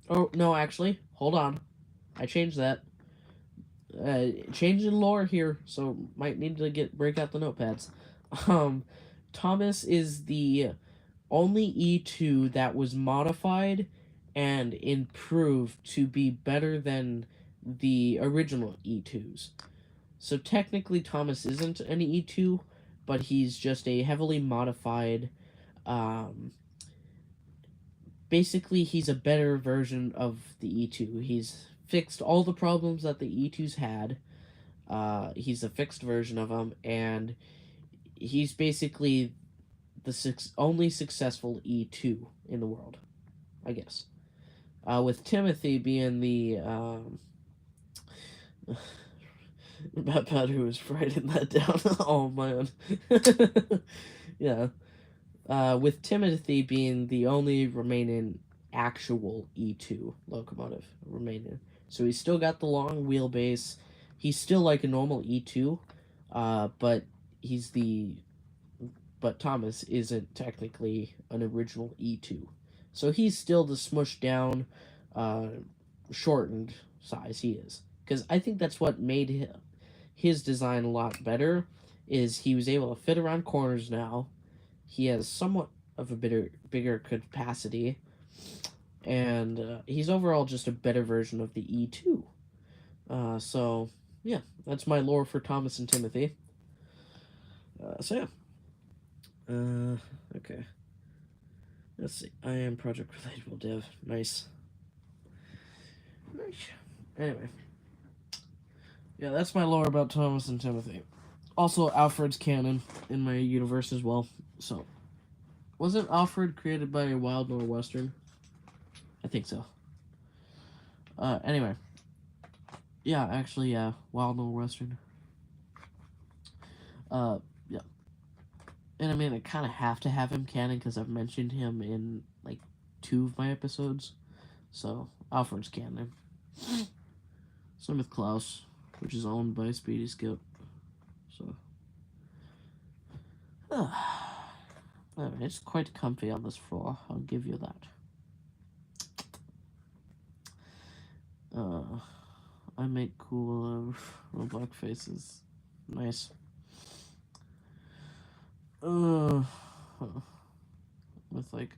Oh, no, actually, hold on. I changed that. Changing lore here, so might need to break out the notepads. Thomas is the only E2 that was modified and improved to be better than the original E2s. So technically Thomas isn't an E2, but he's just a heavily modified, basically he's a better version of the E2. He's fixed all the problems that the E2s had. He's a fixed version of them, and he's basically the only successful E2 in the world, I guess. With Timothy being the Pat who was writing that down. Oh man. Yeah. With Timothy being the only remaining actual E2 locomotive remaining. So he's still got the long wheelbase. He's still like a normal E2, but Thomas isn't technically an original E2. So he's still the smushed down, shortened size he is. Because I think that's what made his design a lot better, is he was able to fit around corners now. He has somewhat of a bigger capacity, and he's overall just a better version of the E2. So, yeah, that's my lore for Thomas and Timothy. So, yeah. Okay. Let's see. I am project relatable dev. Nice. Anyway. Yeah, that's my lore about Thomas and Timothy. Also, Alfred's canon in my universe as well. So, wasn't Alfred created by Wild Northwestern? I think so. Anyway. Yeah, actually, yeah. Wild Little Western. Yeah. And I mean, I kind of have to have him canon because I've mentioned him in, like, 2 of my episodes. So, Alfred's canon. Same with Klaus, which is owned by Speedy Skip. So. It's quite comfy on this floor, I'll give you that. I make cool Roblox faces. Nice. With like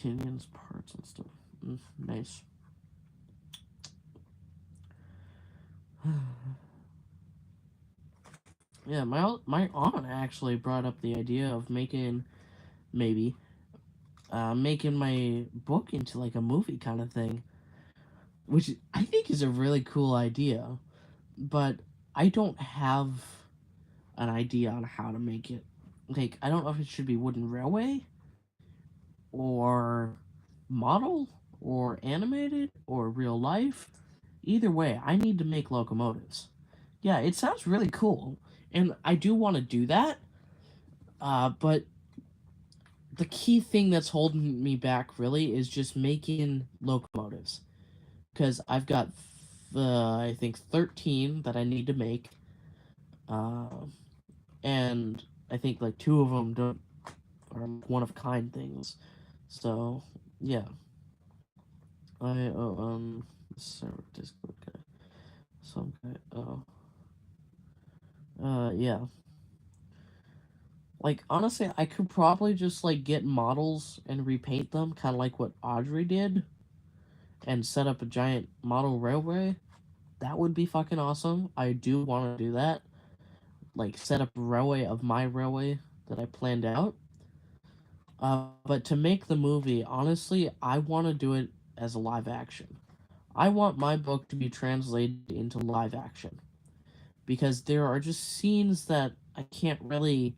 Union's parts and stuff. Nice. Yeah, my aunt actually brought up the idea of making making my book into like a movie kind of thing, which I think is a really cool idea, but I don't have an idea on how to make it. Like, I don't know if it should be wooden railway or model or animated or real life. Either way, I need to make locomotives. Yeah, it sounds really cool, and I do want to do that. But the key thing that's holding me back really is just making locomotives, because I've got I think 13 that I need to make, and I think like 2 of them don't are one of kind things. So yeah, I server Discord guy, some guy. Yeah. Like, honestly, I could probably just, like, get models and repaint them, kind of like what Audrey did, and set up a giant model railway. That would be fucking awesome. I do want to do that. Like, set up a railway of my railway that I planned out. But to make the movie, honestly, I want to do it as a live action. I want my book to be translated into live action. Because there are just scenes that I can't really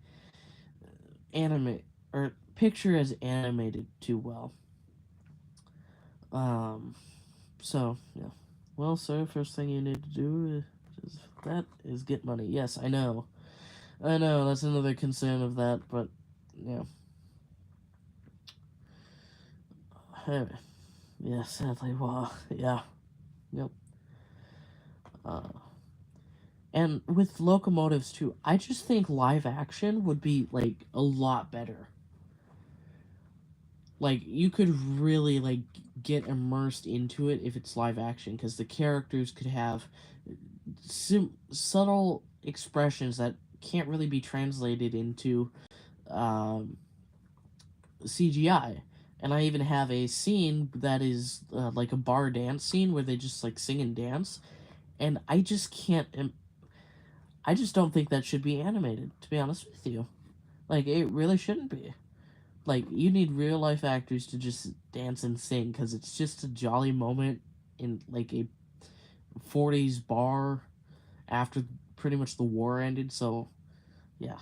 animate or picture as animated too well. So yeah. Well, sir, first thing you need to do is get money. Yes, I know. That's another concern of that, but yeah. Anyway, yeah, sadly, well, yeah, yep. And with locomotives too, I just think live action would be like a lot better. Like, you could really like get immersed into it if it's live action, because the characters could have subtle expressions that can't really be translated into CGI. And I even have a scene that is like a bar dance scene where they just like sing and dance, and I just can't. I just don't think that should be animated. To be honest with you, like, it really shouldn't be. Like, you need real life actors to just dance and sing, because it's just a jolly moment in like a 40s bar after pretty much the war ended. So yeah,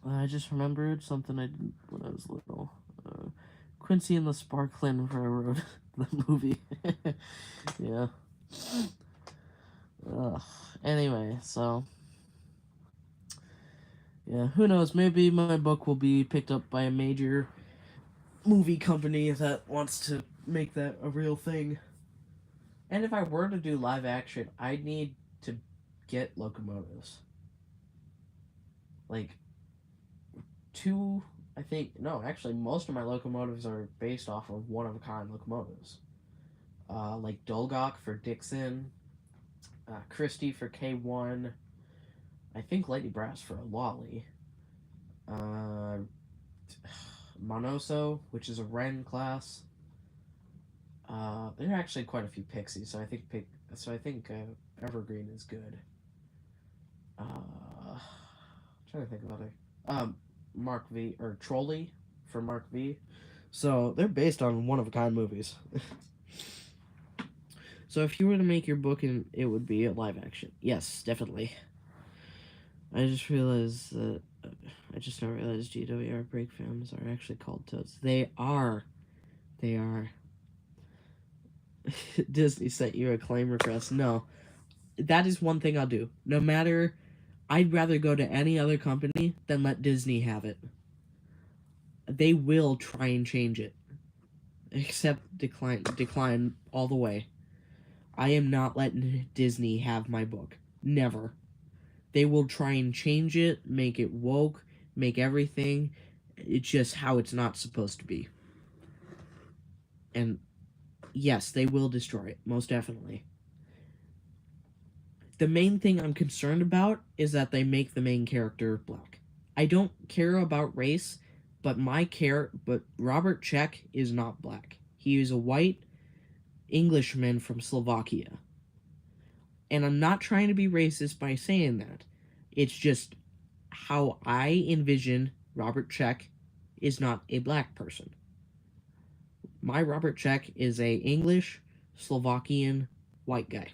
I just remembered something I did when I was little. Quincy and the Sparkling Railroad, the movie. Yeah. Anyway, so yeah, who knows? Maybe my book will be picked up by a major movie company that wants to make that a real thing. And if I were to do live action, I'd need to get locomotives. Like, 2, I think, no, actually, most of my locomotives are based off of one of a kind locomotives. Like Dolgok for Dixon, Christie for K1, I think Lady Brass for a Lolly, uh, Monoso, which is a Ren class. There are actually quite a few Pixies, so I think Evergreen is good. I'm trying to think about it. Mark V or Trolley for Mark V. So they're based on one of a kind movies. So if you were to make your book, it would be a live action. Yes, definitely. I just realized that I just now realized GWR brake films are actually called toads. They are. They are. Disney sent you a claim request. No. That is one thing I'll do. No matter, I'd rather go to any other company than let Disney have it. They will try and change it. Except decline all the way. I am not letting Disney have my book. Never. They will try and change it, make it woke, make everything. It's just how it's not supposed to be. And yes, they will destroy it, most definitely. The main thing I'm concerned about is that they make the main character black. I don't care about race, but Robert Czech is not black. He is a white Englishman from Slovakia. And I'm not trying to be racist by saying that. It's just how I envision Robert Czech is not a black person. My Robert Czech is a English, Slovakian, white guy.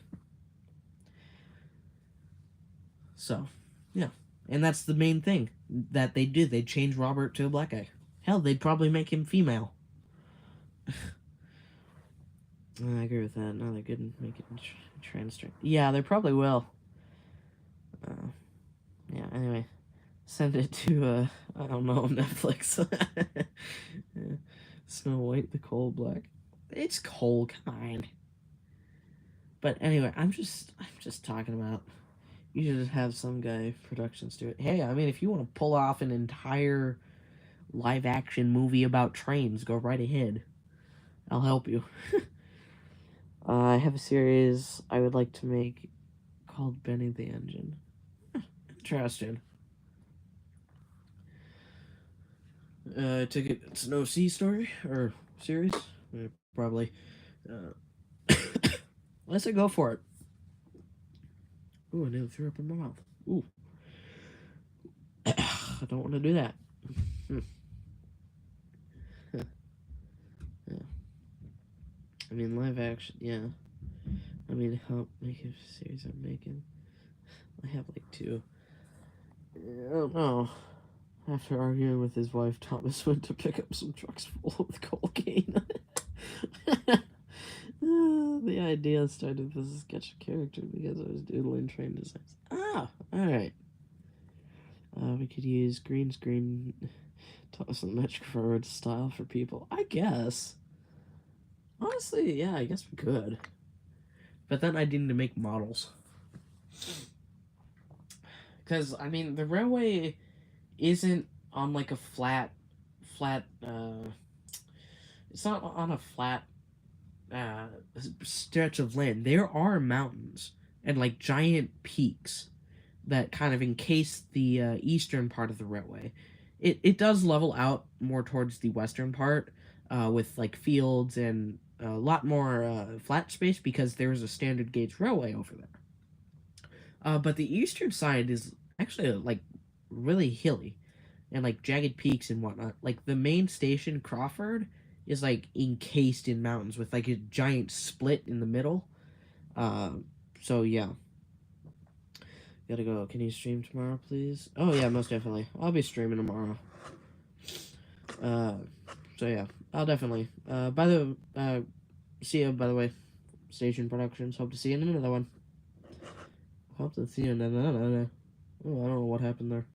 So, yeah. And that's the main thing that they do. They change Robert to a black guy. Hell, they'd probably make him female. I agree with that. No, they couldn't make it transgender. Yeah, they probably will. Yeah, anyway. Send it to, I don't know, Netflix. Yeah. Snow White, the coal black. It's coal, come on. But anyway, I'm just talking about, you should have some guy productions do it. Hey, I mean, if you want to pull off an entire live action movie about trains, go right ahead. I'll help you. I have a series I would like to make called Benny the Engine. Interesting. Ticket Snow Sea story or series? Probably. Let's go for it. Ooh, I nearly threw up in my mouth. Ooh. I don't want to do that. Yeah. I mean, live action, yeah. I mean, help make a series I'm making. I have like 2. I don't know. After arguing with his wife, Thomas went to pick up some trucks full of cocaine. The idea started as a sketch character because I was doodling train designs. Ah, alright. We could use green screen metric forward style for people. I guess. Honestly, yeah, I guess we could. But then I need to make models. Because, I mean, the railway isn't on like a flat, it's not on a flat stretch of land. There are mountains and like giant peaks that kind of encase the eastern part of the railway. It does level out more towards the western part with like fields and a lot more flat space because there's a standard gauge railway over there. But the eastern side is actually like really hilly and like jagged peaks and whatnot. Like the main station, Crawford, is like encased in mountains with like a giant split in the middle. So yeah. Gotta go. Can you stream tomorrow, please? Oh yeah, most definitely. I'll be streaming tomorrow. So yeah, I'll definitely. See you, by the way. Station Productions. Hope to see you in another one. Hope to see you in another. Oh, I don't know what happened there.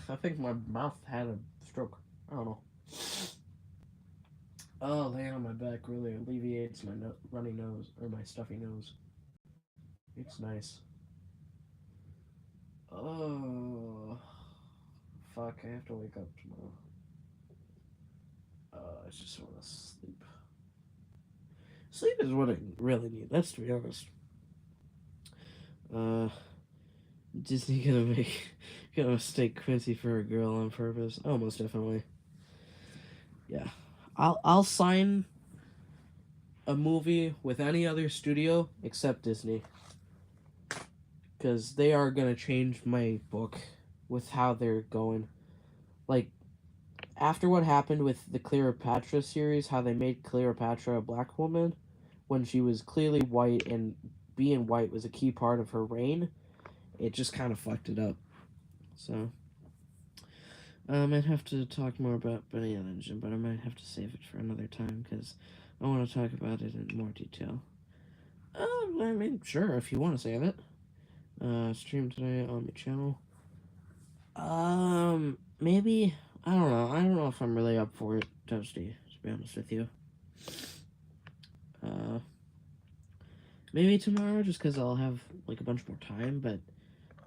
I think my mouth had a stroke. I don't know. Oh, laying on my back really alleviates my runny nose, or my stuffy nose. It's nice. Oh, fuck, I have to wake up tomorrow. I just want to sleep. Sleep is what I really need, that's to be honest. Disney gonna mistake Quincy for a girl on purpose. Oh, most definitely. Yeah. I'll sign a movie with any other studio except Disney. Because they are gonna change my book with how they're going. Like, after what happened with the Cleopatra series, how they made Cleopatra a black woman when she was clearly white and being white was a key part of her reign. it just kind of fucked it up. So I might have to talk more about Banana Engine, but I might have to save it for another time because I want to talk about it in more detail. I mean, sure, if you want to save it. Stream today on my channel. Maybe, I don't know. I don't know if I'm really up for it, Toasty, to be honest with you. Maybe tomorrow, just because I'll have, like, a bunch more time, but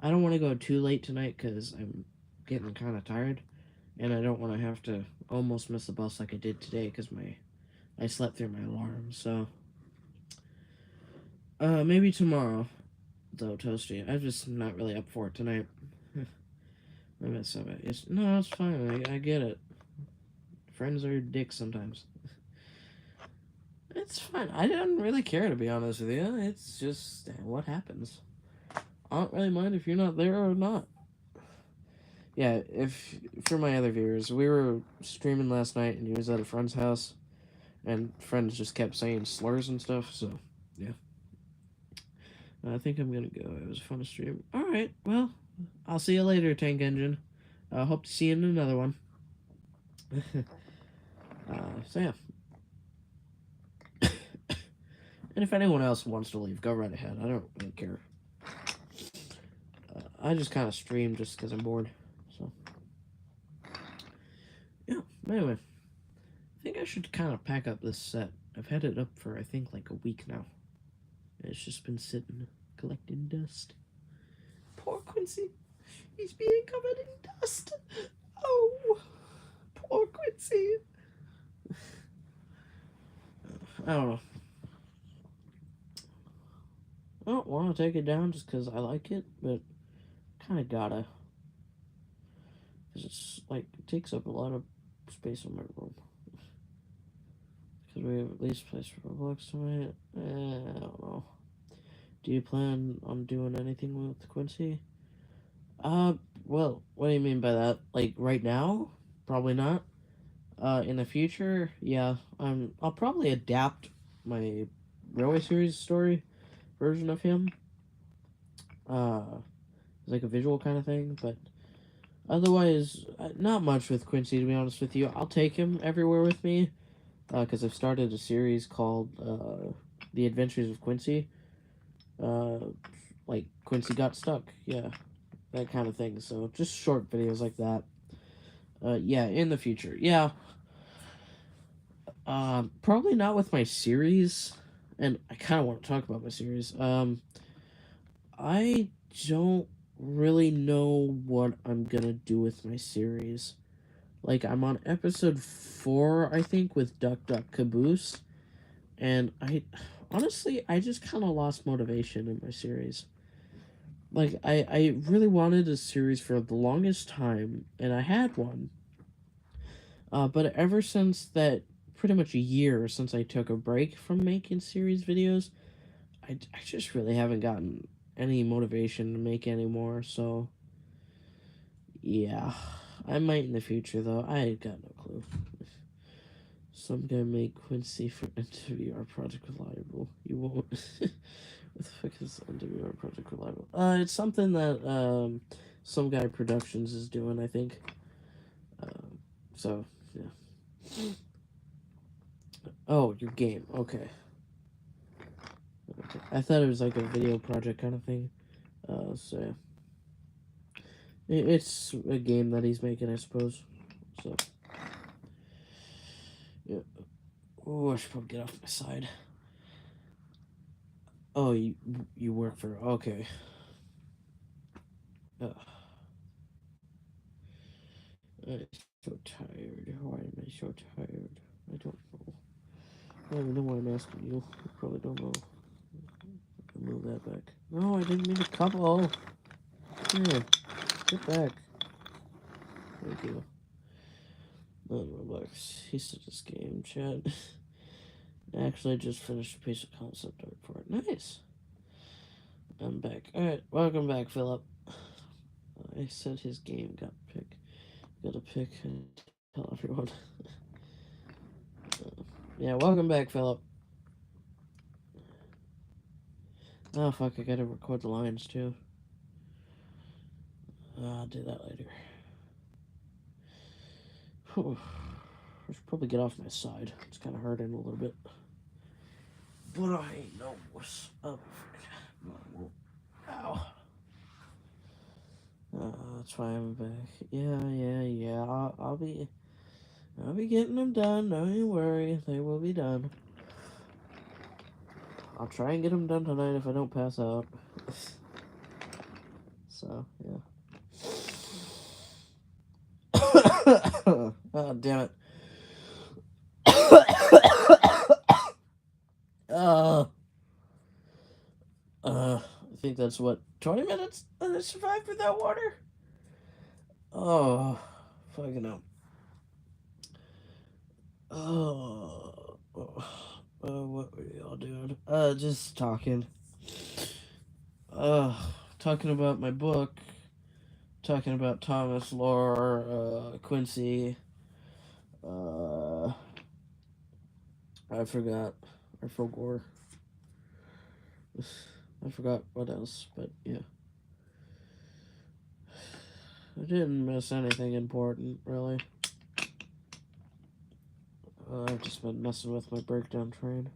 I don't want to go too late tonight because I'm getting kind of tired, and I don't want to have to almost miss the bus like I did today because I slept through my alarm, so maybe tomorrow, though, Toasty. I'm just not really up for it tonight. I mess up. No, it's fine. I get it. Friends are dicks sometimes. It's fine. I didn't really care, to be honest with you. It's just what happens. I don't really mind if you're not there or not. Yeah, if for my other viewers, we were streaming last night and he was at a friend's house, and friends just kept saying slurs and stuff. So yeah, I think I'm gonna go. It was a fun stream. All right, well, I'll see you later, Tank Engine. I hope to see you in another one. So yeah. And if anyone else wants to leave, go right ahead. I don't really care. I just kind of stream just because I'm bored. So, yeah. Anyway, I think I should kind of pack up this set. I've had it up for, I think, like a week now. It's just been sitting, collecting dust. Poor Quincy. He's being covered in dust. Oh, poor Quincy. I don't know. I don't want to take it down just because I like it, but kind of gotta. Because it's like, it takes up a lot of space in my room. Because we have at least place for Roblox tonight. I don't know. Do you plan on doing anything with Quincy? Well, what do you mean by that? Like, right now? Probably not. In the future? Yeah. I'll probably adapt my Railway Series story version of him. It's like a visual kind of thing, but otherwise, not much with Quincy, to be honest with you. I'll take him everywhere with me, because I've started a series called, The Adventures of Quincy. Like, Quincy got stuck, yeah, that kind of thing. So, just short videos like that. Yeah, in the future, yeah. Probably not with my series, and I kind of want to talk about my series. I don't really know what I'm gonna do with my series. Like, I'm on episode 4, I think, with Duck Duck Caboose, and honestly, I just kind of lost motivation in my series. Like, I really wanted a series for the longest time, and I had one. But ever since that, pretty much a year since I took a break from making series videos, I just really haven't gotten any motivation to make any more, so yeah. I might in the future, though. I got no clue. Some guy made Quincy for NWR Project Reliable. You won't. What the fuck is NWR Project Reliable? It's something that, Some Guy Productions is doing, I think. So, yeah. Oh, your game. Okay. I thought it was like a video project kind of thing. So yeah. It's a game that he's making, I suppose. So yeah. Oh, I should probably get off my side. Oh, you work for okay. I'm so tired. Why am I so tired? I don't know. I don't even know why I'm asking you. You probably don't know. Move that back. No, I didn't mean to couple. Here, get back. Thank you. Not Roblox. He said this game, chat. Actually, I just finished a piece of concept art for it. Nice. I'm back. Alright, welcome back, Philip. I said his game got picked. Gotta pick and tell everyone. Yeah, welcome back, Philip. Oh, fuck, I gotta record the lines, too. I'll do that later. Whew. I should probably get off my side. It's kind of hurting a little bit. But I know what's up. Ow. That's why I'm back. Yeah. I'll be getting them done. Don't you worry. They will be done. I'll try and get them done tonight if I don't pass out. So, yeah. Oh, damn it. I think that's what, 20 minutes and I survived without water? Oh, fucking hell. What were y'all doing? Just talking. Talking about my book. Talking about Thomas Lore, Quincy. I forgot. I forgot. I forgot what else, but yeah. I didn't miss anything important, really. I've just been messing with my breakdown train.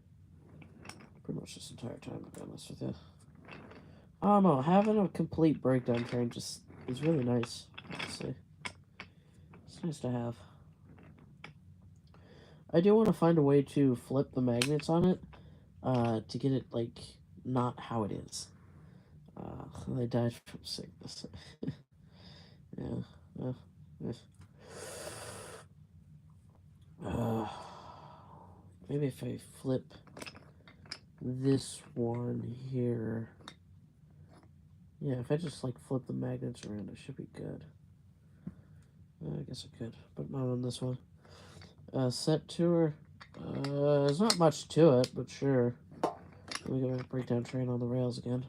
Pretty much this entire time, to be honest with you. I don't know, having a complete breakdown train just is really nice, honestly. It's nice to have. I do want to find a way to flip the magnets on it, to get it, like, not how it is. They died from sickness. Yeah. Maybe if I flip this one here. Yeah, if I just, like, flip the magnets around, it should be good. I guess I could, but not on this one. Set tour. There's not much to it, but sure. Let me get my breakdown train on the rails again.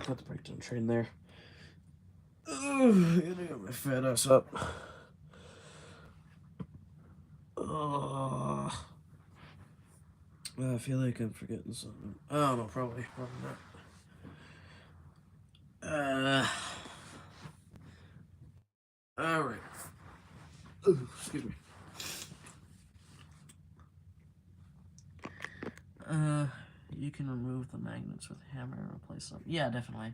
Put the breakdown train there. I gotta get my fat ass up. I feel like I'm forgetting something. I don't know, probably not. Alright. Excuse me. You can remove the magnets with a hammer and replace them. Yeah, definitely.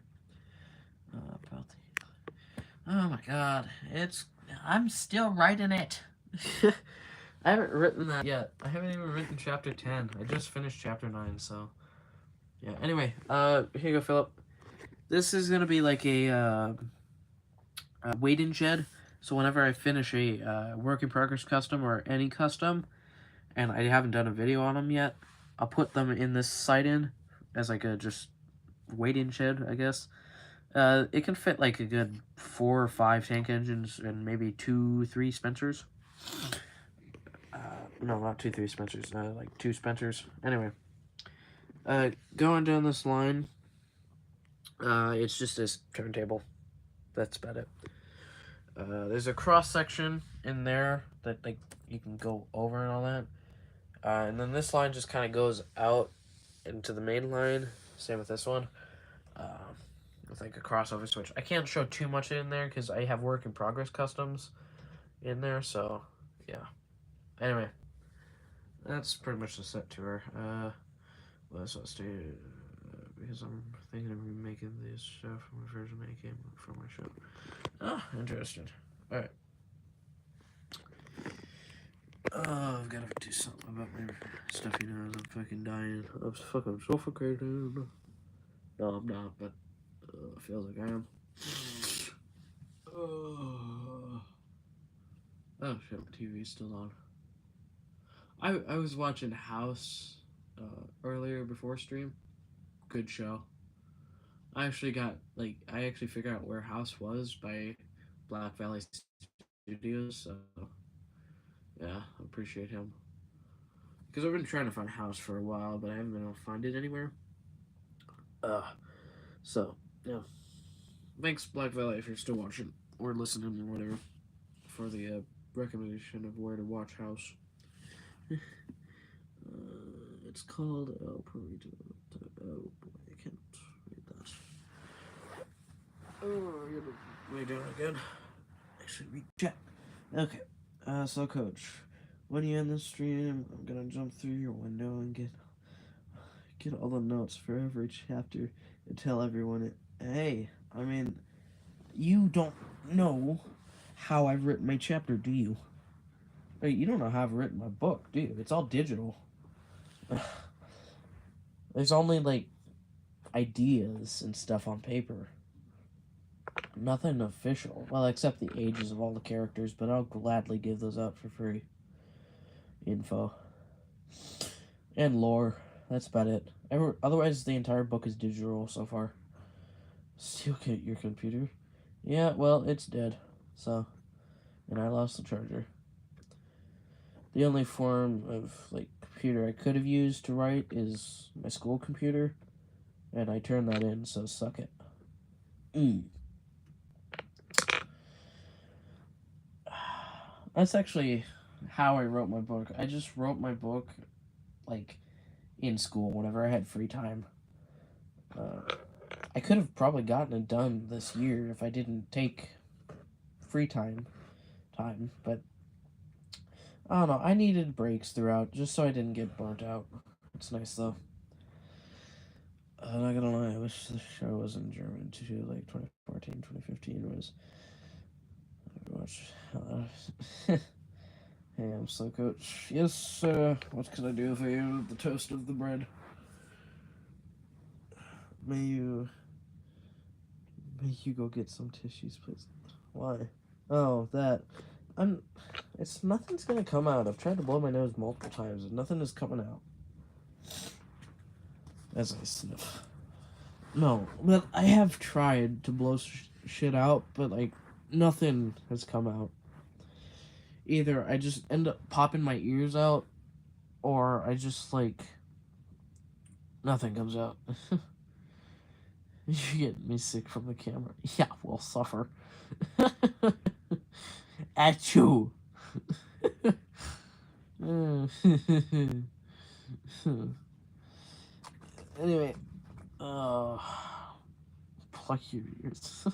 Oh my god, I'm still writing it. I haven't written that yet. I haven't even written chapter 10. I just finished chapter 9, so yeah. Anyway, here you go, Philip. This is gonna be like a wait-in shed. So whenever I finish a work in progress custom or any custom, and I haven't done a video on them yet, I'll put them in this site-in as like a just wait-in shed, I guess. It can fit like a good 4 or 5 tank engines and maybe 2-3 Spencers. No, not 2-3 Spencers. Like 2 Spencers. Anyway, going down this line, it's just this turntable. That's about it. There's a cross section in there that like you can go over and all that. And then this line just kind of goes out into the main line. Same with this one. With like a crossover switch. I can't show too much in there because I have work in progress customs in there. So yeah. Anyway, that's pretty much the set tour. Let's stay because I'm thinking of remaking this show from a version I came from my show. Oh, interesting. All right. I've got to do something about my stuff, you know, as I'm fucking dying. I'm fucking suffocating. No, I'm not, but it feels like I am. Oh shit, my TV's still on. I was watching House earlier before stream. Good show. I actually figured out where House was by Black Valley Studios, so yeah, I appreciate him. Because I've been trying to find House for a while, but I haven't been able to find it anywhere. So, yeah. Thanks, Black Valley, if you're still watching or listening or whatever, for the recommendation of where to watch House. It's called El Perrito. Oh boy, I can't read that. Oh, I gotta lay down again. I should be chat. Okay. So coach, when you end the stream, I'm gonna jump through your window and get all the notes for every chapter and tell everyone it. Hey, I mean, you don't know how I've written my chapter, do you? Hey, you don't know how I've written my book, do you? It's all digital. There's only like ideas and stuff on paper. Nothing official. Well, except the ages of all the characters, but I'll gladly give those out for free. Info. And lore. That's about it. Otherwise, the entire book is digital so far. Still get your computer? Yeah, well, it's dead. So, and I lost the charger. The only form of, like, computer I could have used to write is my school computer. And I turned that in, so suck it. That's actually how I wrote my book. I just wrote my book, like, in school whenever I had free time. I could have probably gotten it done this year if I didn't take free time, but I don't know. I needed breaks throughout just so I didn't get burnt out. It's nice though. I'm not gonna lie, I wish the show was in German too, like 2014, 2015 was. Watch. Hey, I'm Slow Coach. Yes, what can I do for you? The toast of the bread. May you go get some tissues, please. Why? Oh, that. It's nothing's gonna come out. I've tried to blow my nose multiple times and nothing is coming out. As I sniff. No, but I have tried to blow shit out, but like nothing has come out. Either I just end up popping my ears out, or I just like nothing comes out. You get me sick from the camera. Yeah, we'll suffer. At you. Anyway, pluck your ears.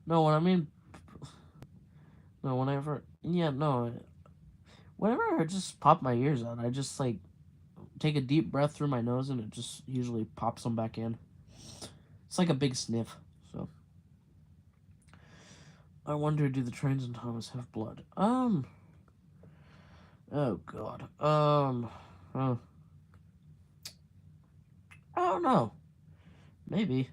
No, when I mean, no, whenever, yeah, no, whenever I just pop my ears out, I just like take a deep breath through my nose and it just usually pops them back in. It's like a big sniff. So, I wonder, do the trains in Thomas have blood? Oh God, I don't know, maybe,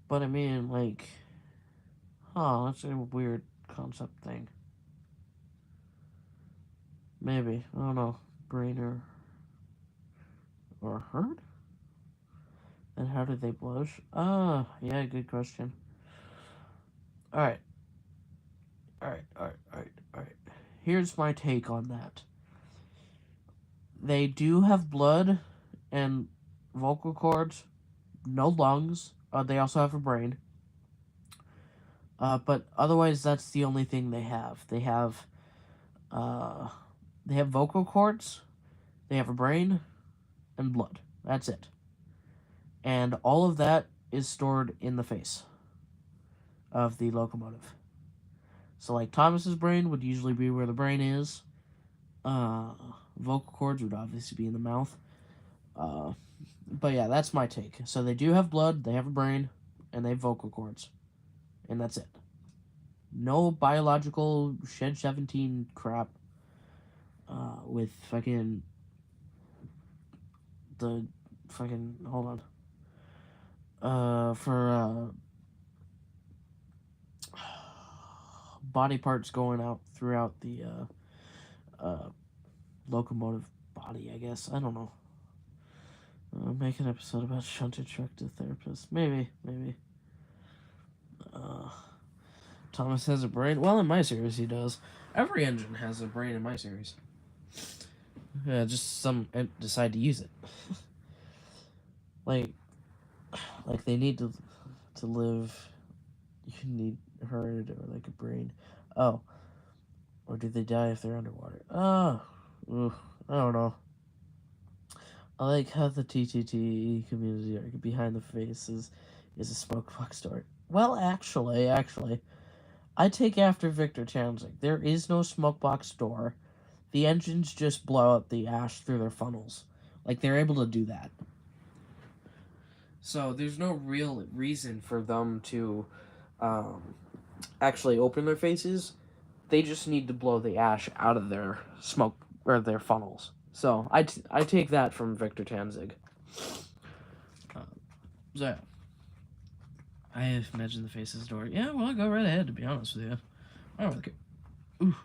but I mean, like, that's a weird concept thing. Maybe, I don't know, brain or herd? And how did they blush? Yeah, good question. Alright. Here's my take on that. They do have blood and vocal cords, no lungs. They also have a brain. But otherwise, that's the only thing they have. They have vocal cords, they have a brain, and blood. That's it. And all of that is stored in the face of the locomotive. So, like, Thomas's brain would usually be where the brain is. Vocal cords would obviously be in the mouth. But yeah, that's my take. So they do have blood, they have a brain, and they have vocal cords. And that's it. No biological Shed 17 crap with fucking the fucking hold on. For body parts going out throughout the locomotive body, I guess. I don't know. Make an episode about shunted truck to therapist. Maybe. Thomas has a brain. Well, in my series, he does. Every engine has a brain in my series. Yeah, just some decide to use it. like they need to live. You need herd or like a brain. Oh, or do they die if they're underwater? I don't know. I like how the TTT community behind the faces is a Smokebox story. Well, actually, I take after Victor Townsend. There is no Smokebox door. The engines just blow up the ash through their funnels. Like, they're able to do that. So there's no real reason for them to actually open their faces. They just need to blow the ash out of their smoke or their funnels. So I take that from Victor Tanzig. So I imagine the faces door. Yeah, well, go right ahead. To be honest with you, I don't really care. Ooh,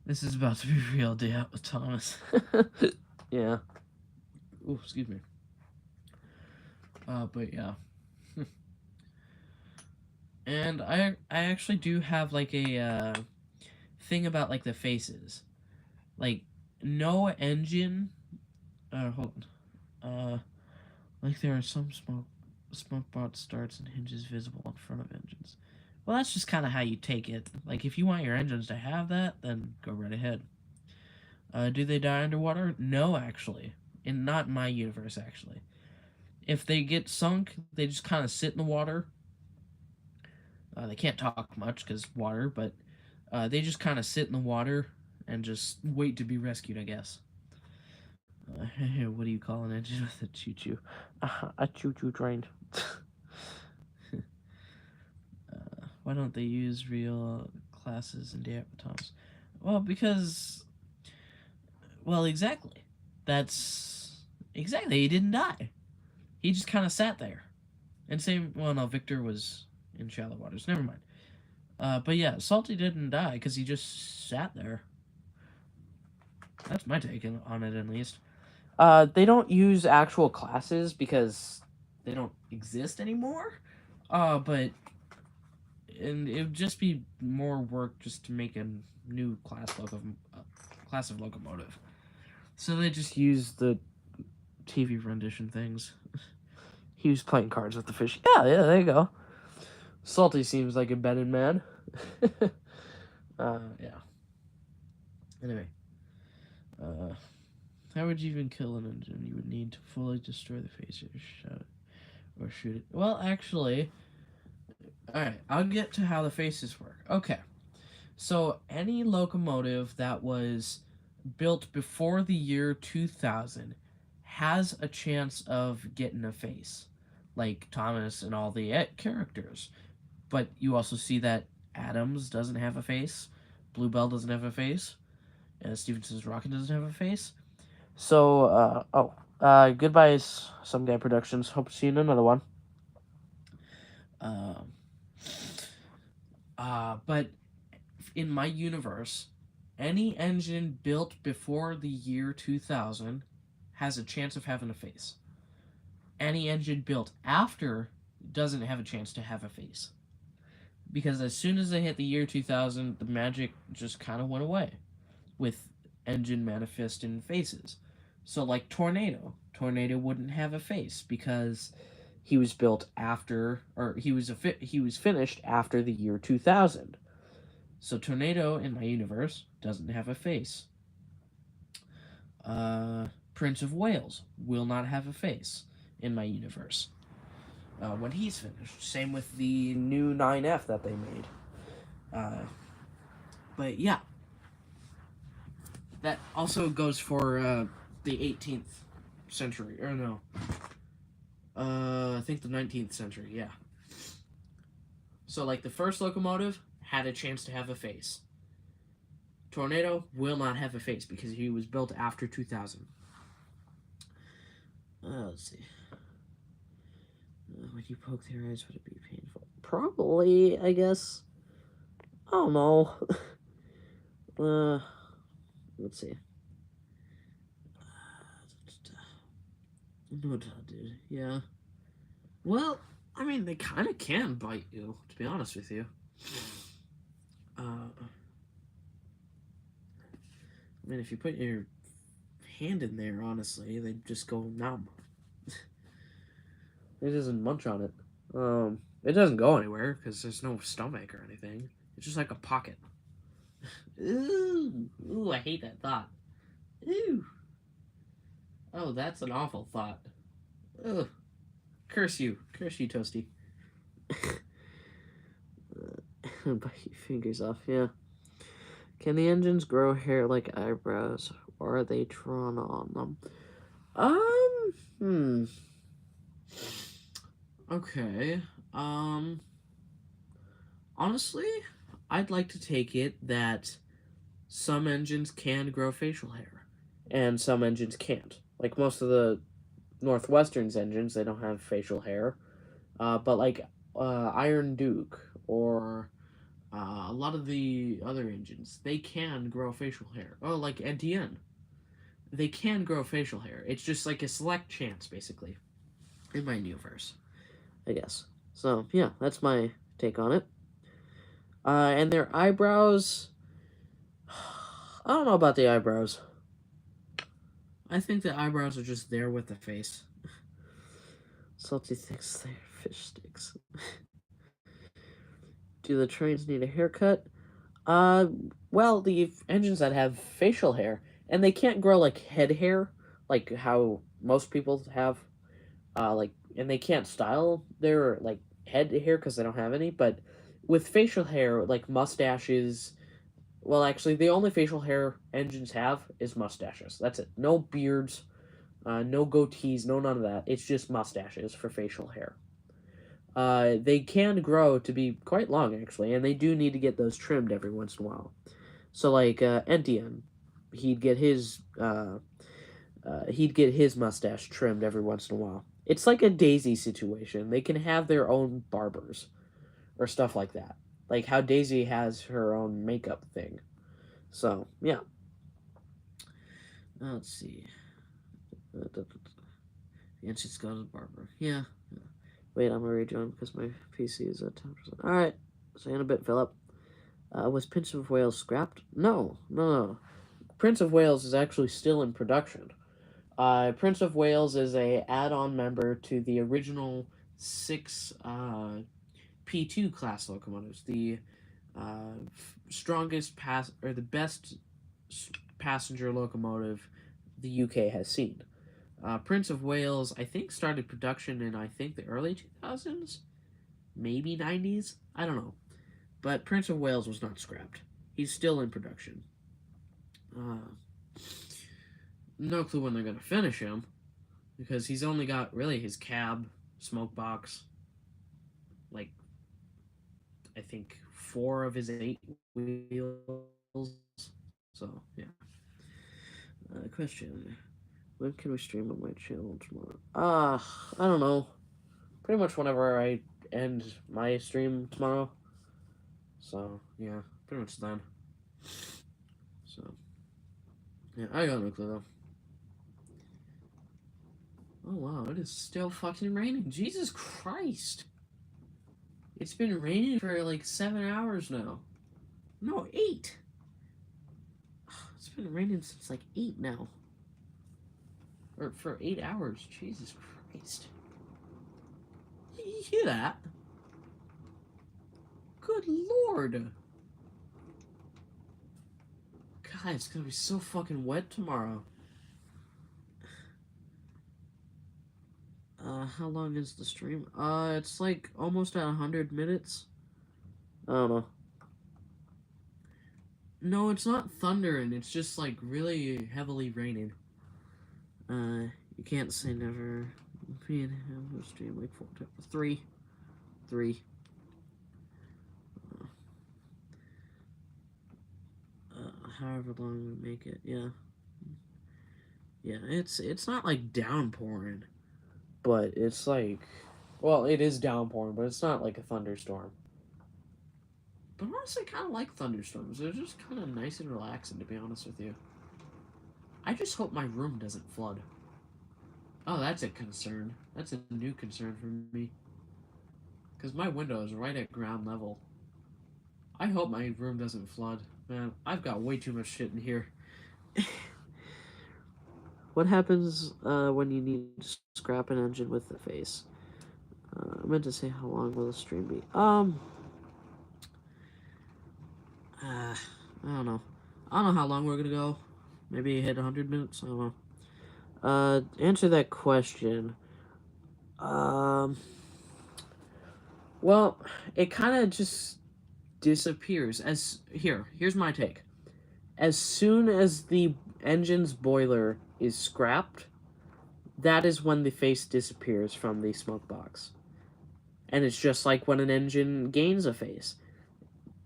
this is about to be a real day out with Thomas. Yeah. Ooh, excuse me. But yeah. And I actually do have like a thing about like the faces, like no engine. Hold on. Like there are some Smokebot starts and hinges visible in front of engines. Well, that's just kind of how you take it. Like if you want your engines to have that, then go right ahead. Do they die underwater? No, actually, not in my universe. Actually, if they get sunk, they just kind of sit in the water. They can't talk much because water, but they just kind of sit in the water and just wait to be rescued, I guess. What do you call an engine with a choo-choo? A choo-choo train. Why don't they use real classes in Day Atoms? Well, because... Well, exactly. That's... Exactly, he didn't die. He just kind of sat there. And same... Well, no, Victor was in shallow waters. Never mind. But yeah, Salty didn't die because he just sat there. That's my take on it, at least. They don't use actual classes because they don't exist anymore. But and it would just be more work just to make a new class of locomotive. So they just use the TV rendition things. He was playing cards with the fish. Yeah, there you go. Salty seems like a bedded man. Yeah. Anyway. How would you even kill an engine? You would need to fully destroy the face or shoot it. Well, actually, alright, I'll get to how the faces work. Okay. So, any locomotive that was built before the year 2000 has a chance of getting a face, like Thomas and all the characters. But you also see that Adams doesn't have a face, Bluebell doesn't have a face, and Stephenson's Rocket doesn't have a face. So, goodbye, Some Guy Productions. Hope to see you in another one. But in my universe, any engine built before the year 2000 has a chance of having a face. Any engine built after doesn't have a chance to have a face. Because as soon as they hit the year 2000, the magic just kind of went away with engine manifesting faces. So like Tornado wouldn't have a face because he was built after, or he was finished after the year 2000. So Tornado in my universe doesn't have a face. Prince of Wales will not have a face in my universe when he's finished. Same with the new 9F that they made. But yeah. That also goes for the 18th century, or no. I think the 19th century, yeah. So, like, the first locomotive had a chance to have a face. Tornado will not have a face because he was built after 2000. Let's see. When you poke their eyes, would it be painful? Probably, I guess. I don't know. Let's see. No, dude. Yeah. Well, I mean, they kind of can bite you, to be honest with you. I mean, if you put your hand in there, honestly, they just go numb. It doesn't munch on it. It doesn't go anywhere because there's no stomach or anything. It's just like a pocket. Ooh, I hate that thought. Ooh. Oh, that's an awful thought. Ugh. Curse you, Toasty. Bite your fingers off, yeah. Can the engines grow hair like eyebrows, or are they drawn on them? Hmm. Okay. Honestly, I'd like to take it that some engines can grow facial hair, and some engines can't. Like most of the Northwestern's engines, they don't have facial hair. But like Iron Duke or a lot of the other engines, they can grow facial hair. Oh, like NTN, they can grow facial hair. It's just like a select chance, basically, in my universe. I guess. So, yeah, that's my take on it. And their eyebrows. I don't know about the eyebrows. I think the eyebrows are just there with the face. Salty thinks they're fish sticks. Do the trains need a haircut? Uh, well, the engines that have facial hair, and they can't grow like head hair, like how most people have, and they can't style their like head hair because they don't have any. But with facial hair, like mustaches, well, actually, the only facial hair engines have is mustaches. That's it. No beards, no goatees, no none of that. It's just mustaches for facial hair. They can grow to be quite long actually, and they do need to get those trimmed every once in a while. So like Entian, he'd get his he'd get his mustache trimmed every once in a while. It's like a Daisy situation. They can have their own barbers or stuff like that. Like how Daisy has her own makeup thing. So yeah. Let's see. And she's got a barber. Yeah. Wait, I'm gonna rejoin because my PC is at 10%. All right. See you in a bit, Philip. Was Prince of Wales scrapped? No, no, no. Prince of Wales is actually still in production. Prince of Wales is a add-on member to the original six P2 class locomotives, the strongest or the best passenger locomotive the UK has seen. Prince of Wales, I think, started production in I think the early 2000s, maybe 90s. I don't know, but Prince of Wales was not scrapped. He's still in production. No clue when they're gonna finish him, because he's only got really his cab, smoke box, like I think 4 of his 8 wheels. So yeah. Question: when can we stream on my channel tomorrow? I don't know. Pretty much whenever I end my stream tomorrow. So yeah, pretty much then. So yeah, I got no clue though. Oh wow, it is still fucking raining. Jesus Christ. It's been raining for like 7 hours now. No, 8. It's been raining since like 8 now. Or for 8 hours. Jesus Christ. You hear that? Good lord. God, it's gonna be so fucking wet tomorrow. How long is the stream? It's like almost at 100 minutes. I don't know. No, it's not thundering. It's just like really heavily raining. You can't say never. Me and him will stream like 4 times. 3. 3. However long we make it, yeah. Yeah, it's not like downpouring, but it's like, well, it is downpouring, but it's not like a thunderstorm. But honestly, I kind of like thunderstorms. They're just kind of nice and relaxing, to be honest with you. I just hope my room doesn't flood. Oh, that's a concern. That's a new concern for me. Because my window is right at ground level. I hope my room doesn't flood. Man, I've got way too much shit in here. What happens when you need to scrap an engine with the face? I meant to say how long will the stream be? I don't know. I don't know how long we're gonna go. Maybe hit 100 minutes. I don't know. Answer that question. Um, well, it kind of just disappears here's my take. As soon as the engine's boiler is scrapped, that is when the face disappears from the smoke box. And it's just like when an engine gains a face,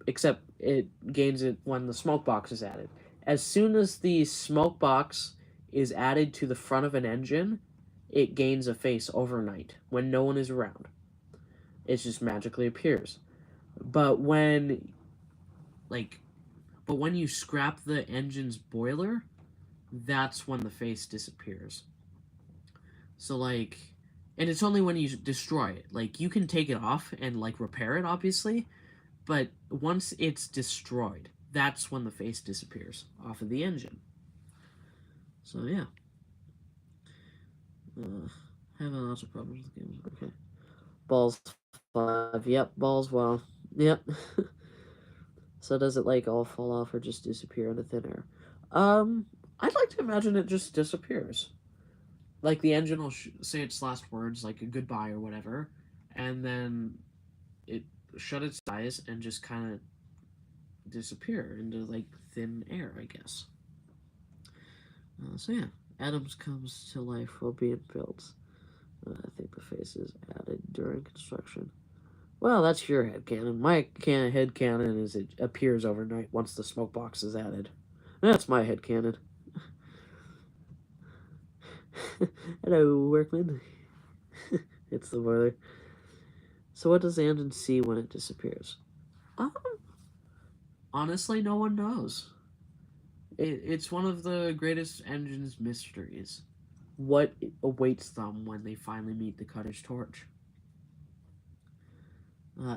except it gains it when the smoke box is added. As soon as the smoke box is added to the front of an engine, it gains a face overnight when no one is around. It just magically appears. But when like but when you scrap the engine's boiler, that's when the face disappears. So like and it's only when you destroy it. Like you can take it off and like repair it obviously, but once it's destroyed, that's when the face disappears off of the engine. So yeah. Having lots of problems with games. Okay. Balls 5. Yep, balls well. Yep. So does it like all fall off or just disappear into thin air? I'd like to imagine it just disappears. Like the engine will say its last words, like a goodbye or whatever, and then it shut its eyes and just kind of disappear into like thin air, I guess. So yeah, Adams comes to life while being built. I think the face is added during construction. Well, that's your headcanon. My headcanon is it appears overnight once the smoke box is added. That's my headcanon. Hello, workman. It's the boiler. So what does the engine see when it disappears? Honestly, no one knows. It's one of the greatest engine's mysteries. What awaits them when they finally meet the Cutter's torch?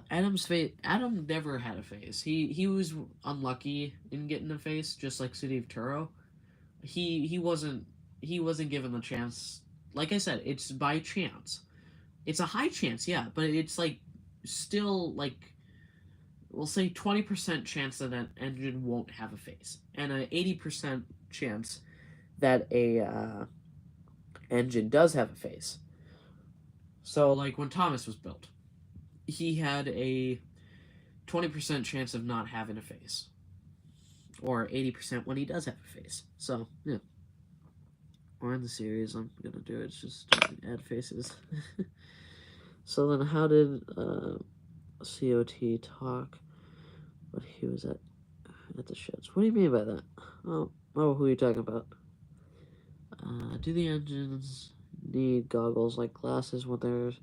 Adam's face. Adam never had a face. He was unlucky in getting a face, just like City of Turo. He wasn't given the chance. Like I said, it's by chance. It's a high chance, yeah, but it's like still like we'll say 20% chance that an engine won't have a face, and a 80% chance that a engine does have a face. So like when Thomas was built, he had a 20% chance of not having a face, or 80% when he does have a face. So yeah. Or in the series, I'm gonna do it. It's just add faces. So then, how did COT talk when he was at the sheds? What do you mean by that? Oh, who are you talking about? Do the engines need goggles like glasses when they're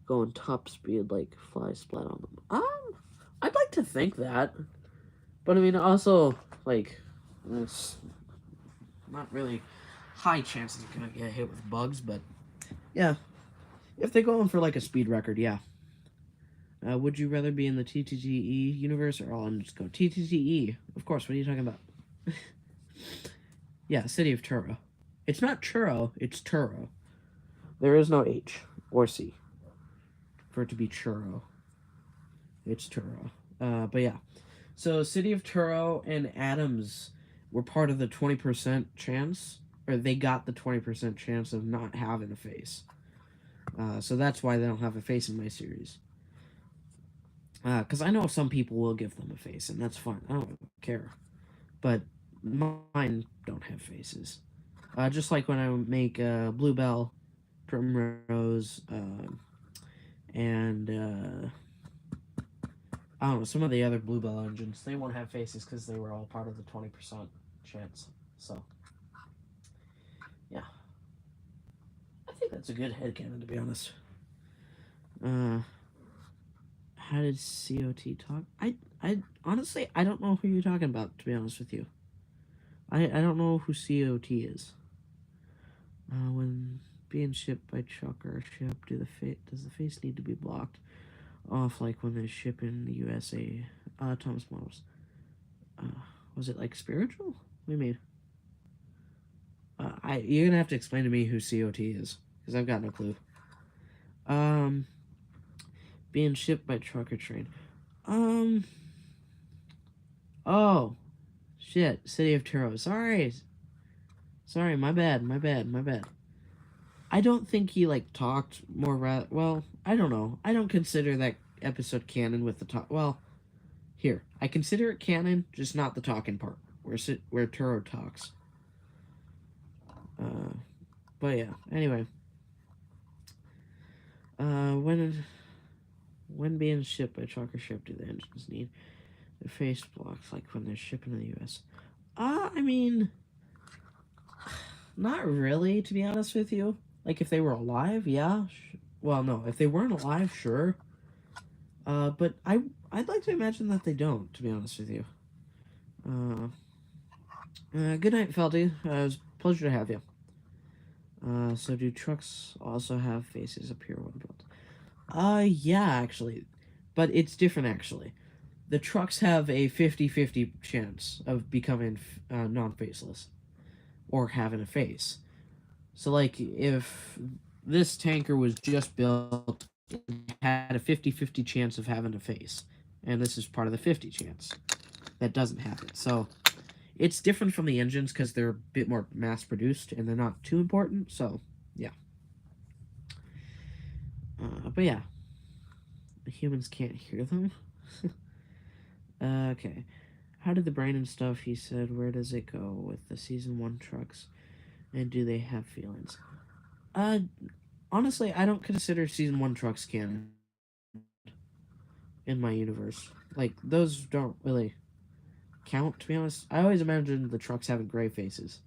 going top speed, like flies splat on them? I'd like to think that, but I mean, also like, it's not really high chances you're gonna get hit with bugs, but yeah, if they're going for like a speed record, yeah. Would you rather be in the TTTE universe or I'll just go TTTE? Of course, what are you talking about? Yeah, City of Turo. It's not churro, it's Turo. There is no H or C for it to be churro. It's Turo. But yeah. So City of Turo and Adams were part of the 20% chance, or they got the 20% chance of not having a face. So that's why they don't have a face in my series. Because I know some people will give them a face, and that's fine. I don't care. But mine don't have faces. Just like when I make Bluebell, Primrose, and I don't know, some of the other Bluebell engines, they won't have faces because they were all part of the 20% chance. So, yeah. I think that's a good headcanon, to be honest. How did COT talk? I honestly, I don't know who you're talking about, to be honest with you. I don't know who COT is. When being shipped by truck or ship, does the face need to be blocked off like when they ship in the USA? Thomas models. Was it like spiritual? What do you mean? You're gonna have to explain to me who COT is, because I've got no clue. Being shipped by truck or train. Oh, shit, City of Turo. Sorry. Sorry, my bad. I don't think he like talked more. Well, I don't know. I don't consider that episode canon with the talk. Well, here I consider it canon, just not the talking part where Turo talks. Uh, but yeah. Anyway, when being shipped by truck or ship, do the engines need the face blocks like when they're shipping to the U.S.? I mean, not really, to be honest with you. Like if they were alive, yeah. Well, no, if they weren't alive, sure. But I'd like to imagine that they don't, to be honest with you. Good night, Felty. It was a pleasure to have you. So do trucks also have faces appear when built? Yeah, actually. But it's different, actually. The trucks have a 50-50 chance of becoming non-faceless. Or having a face. So, like, if this tanker was just built, it had a 50-50 chance of having a face. And this is part of the 50 chance. That doesn't happen. So, it's different from the engines because they're a bit more mass-produced and they're not too important. So, yeah. But yeah. The humans can't hear them. Okay. How did the brain and stuff, he said, where does it go with the Season 1 trucks? And do they have feelings? Honestly, I don't consider Season 1 trucks canon in my universe. Like, those don't really count, to be honest. I always imagined the trucks having gray faces.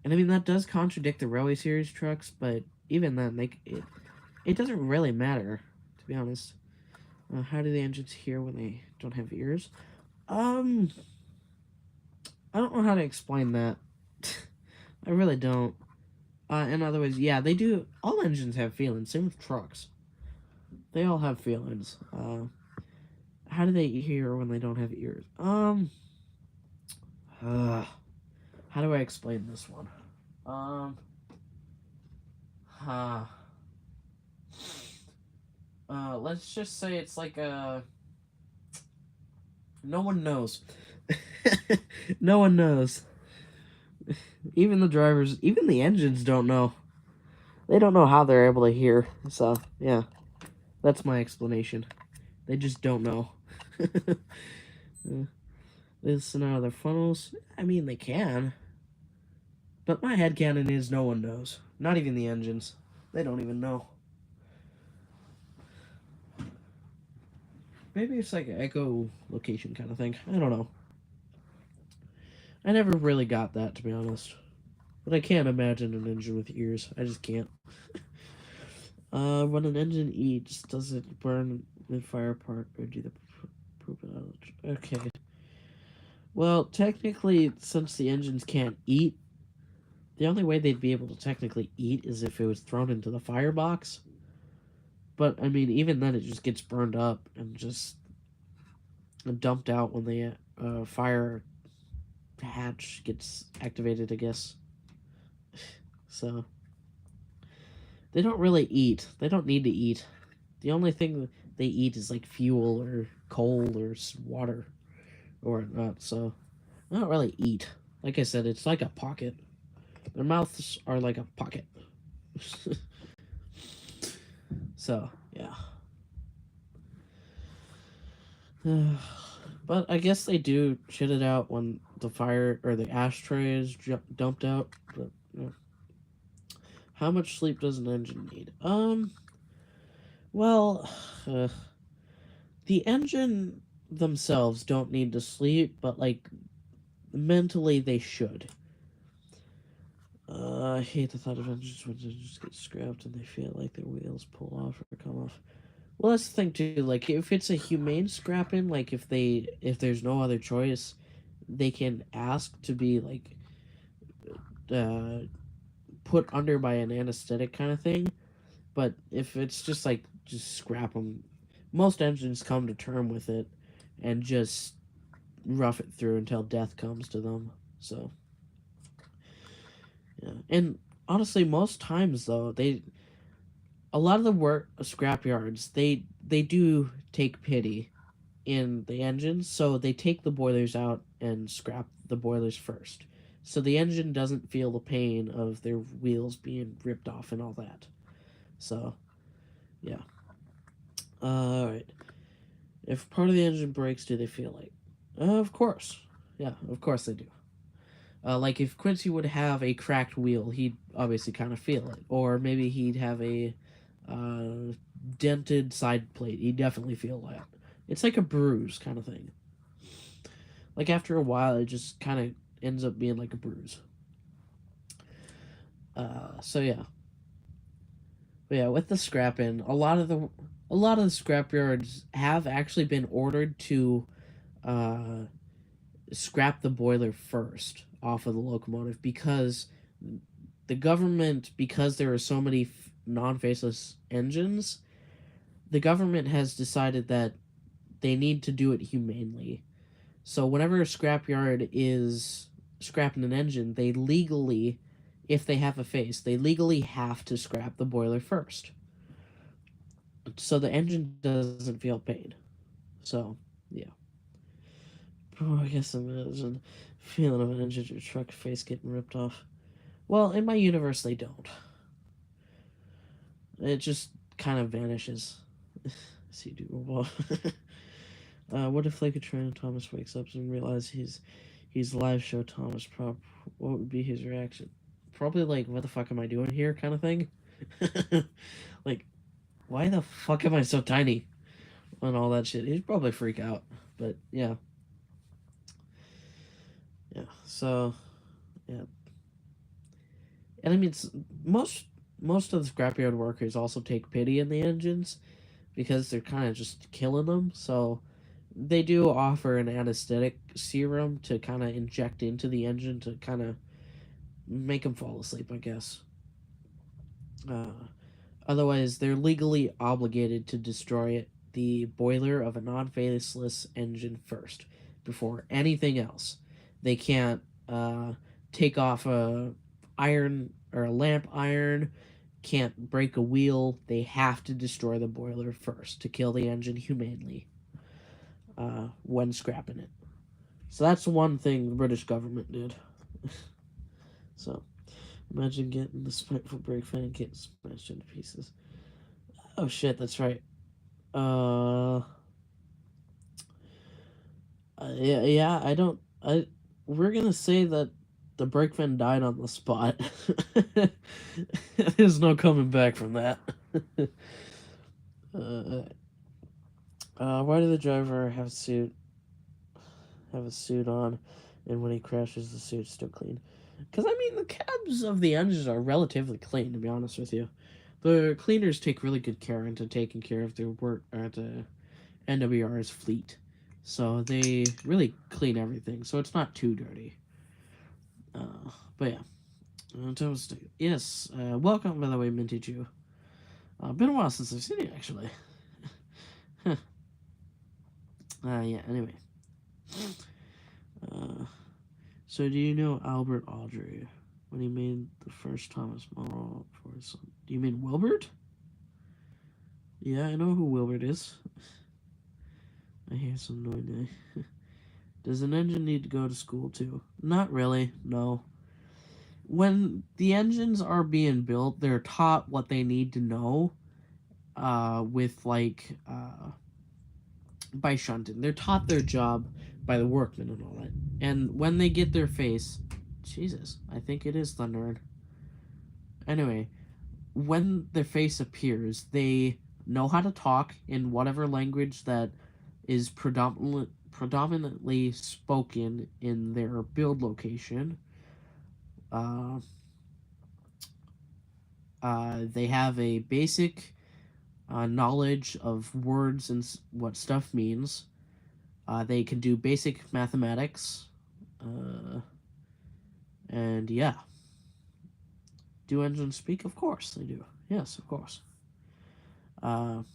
And I mean, that does contradict the Railway Series trucks, but even then, it doesn't really matter, to be honest. How do the engines hear when they don't have ears? I don't know how to explain that. I really don't. In other words, yeah, they do. All engines have feelings. Same with trucks. They all have feelings. How do they hear when they don't have ears? How do I explain this one? Let's just say it's like a. No one knows. No one knows. Even the drivers, even the engines don't know. They don't know how they're able to hear. So, yeah. That's my explanation. They just don't know. Listen out of their funnels. I mean, they can. But my headcanon is no one knows. Not even the engines. They don't even know. Maybe it's like an echolocation kind of thing. I don't know. I never really got that, to be honest. But I can't imagine an engine with ears. I just can't. When an engine eats, does it burn the fire part or do the poop it out? Okay. Well, technically, since the engines can't eat, the only way they'd be able to technically eat is if it was thrown into the firebox. But, I mean, even then it just gets burned up and just dumped out when the fire hatch gets activated, I guess. So, they don't really eat. They don't need to eat. The only thing they eat is like fuel or coal or water or not. So, they don't really eat. Like I said, it's like a pocket. Their mouths are like a pocket. So, yeah. But I guess they do shit it out when the fire or the ashtray is dumped out. But yeah. How much sleep does an engine need? Well, the engine themselves don't need to sleep, but like mentally they should. I hate the thought of engines when they just get scrapped and they feel like their wheels pull off or come off. Well, that's the thing too. Like, if it's a humane scrapping, like if there's no other choice, they can ask to be like put under by an anesthetic kind of thing. But if it's just scrap them, most engines come to term with it and just rough it through until death comes to them. So, yeah. And honestly, most times though, a lot of the work scrap yards, they do take pity in the engines, so they take the boilers out and scrap the boilers first so the engine doesn't feel the pain of their wheels being ripped off and all that. So, yeah. All right. If part of the engine breaks, do they feel like? Of course. Yeah, of course they do. Like if Quincy would have a cracked wheel, he'd obviously kind of feel it. Or maybe he'd have a dented side plate. He'd definitely feel that. It's like a bruise kind of thing. Like after a while, it just kind of ends up being like a bruise. So yeah. But yeah, with the scrapping, a lot of the scrap yards have actually been ordered to uh, scrap the boiler first off of the locomotive because the government, because there are so many non-faceless engines, the government has decided that they need to do it humanely. So whenever a scrapyard is scrapping an engine, they legally, if they have a face, they legally have to scrap the boiler first. So the engine doesn't feel pain. So, yeah. Oh, I guess imagine feeling of an engine or truck face getting ripped off. Well, in my universe, they don't. It just kind of vanishes. See, doable. What if Lakatron Thomas wakes up and realizes he's live show Thomas? What would be his reaction? Probably like, "What the fuck am I doing here?" kind of thing. Like, why the fuck am I so tiny? And all that shit. He'd probably freak out. But yeah, yeah. So yeah, and I mean, most of the scrapyard workers also take pity in the engines because they're kind of just killing them. So they do offer an anesthetic serum to kind of inject into the engine to kind of make them fall asleep, I guess. Uh, Otherwise, they're legally obligated to destroy the boiler of a non-faceless engine first before anything else. They can't take off a iron or a lamp iron, can't break a wheel. They have to destroy the boiler first to kill the engine humanely when scrapping it. So that's one thing the British government did. So imagine getting the spiteful brake fan and getting smashed into pieces. Oh shit, that's right. Uh, yeah, yeah. I don't. I. We're gonna say that the brakeman died on the spot. There's no coming back from that. uh, why did the driver have a suit on, and when he crashes, the suit's still clean? Because I mean, the cabs of the engines are relatively clean, to be honest with you. The cleaners take really good care into taking care of their work at NWR's fleet. So they really clean everything, so it's not too dirty. But yeah. Yes, welcome, by the way, Minty Jew. Been a while since I've seen you, actually. Yeah, anyway. So do you know Albert Audrey when he made the first Thomas More for his son? Do you mean Wilbert? Yeah, I know who Wilbert is. I hear some noise. Does an engine need to go to school too? Not really, no. When the engines are being built, they're taught what they need to know with by shunting. They're taught their job by the workmen and all that. And when they get their face, Jesus, I think it is Thundern. Anyway, when their face appears, they know how to talk in whatever language that is predominantly spoken in their build location. They have a basic knowledge of words and what stuff means. They can do basic mathematics. And yeah. Do engines speak? Of course they do. Yes, of course. But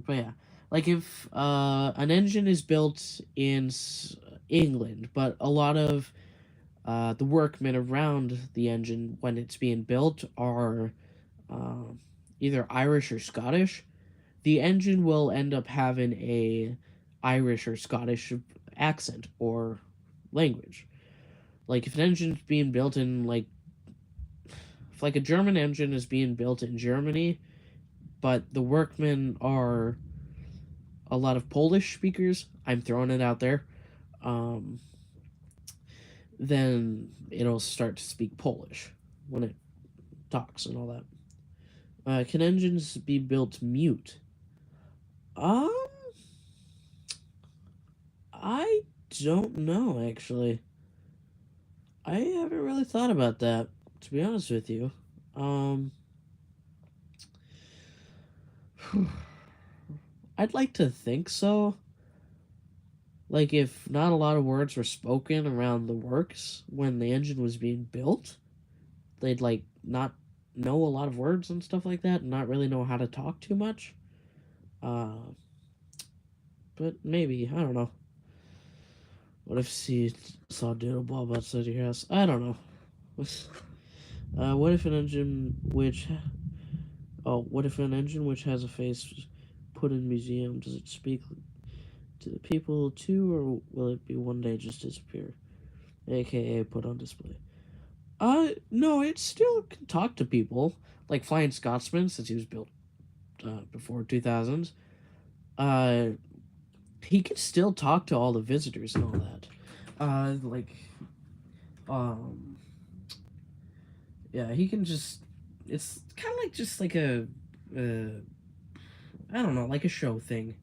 yeah. Like if an engine is built in England, but a lot of the workmen around the engine when it's being built are either Irish or Scottish, the engine will end up having a Irish or Scottish accent or language. Like if an engine's being built in if like a German engine is being built in Germany, but the workmen are a lot of Polish speakers, I'm throwing it out there, um, then it'll start to speak Polish when it talks and all that. Can engines be built mute? Um, I don't know actually. I haven't really thought about that, to be honest with you. Um, I'd like to think so. Like, if not a lot of words were spoken around the works when the engine was being built, they'd, like, not know a lot of words and stuff like that, and not really know how to talk too much. Uh, but maybe, I don't know. What if she saw Doodle Bob outside your house? I don't know. What if an engine which... Oh, what if an engine which has a face put in museum? Does it speak to the people too, or will it be one day just disappear? AKA put on display. No, it still can talk to people. Like Flying Scotsman, since he was built before 2000s. He can still talk to all the visitors and all that. Um, yeah, he can just. It's kind of like just like I don't know, like a show thing.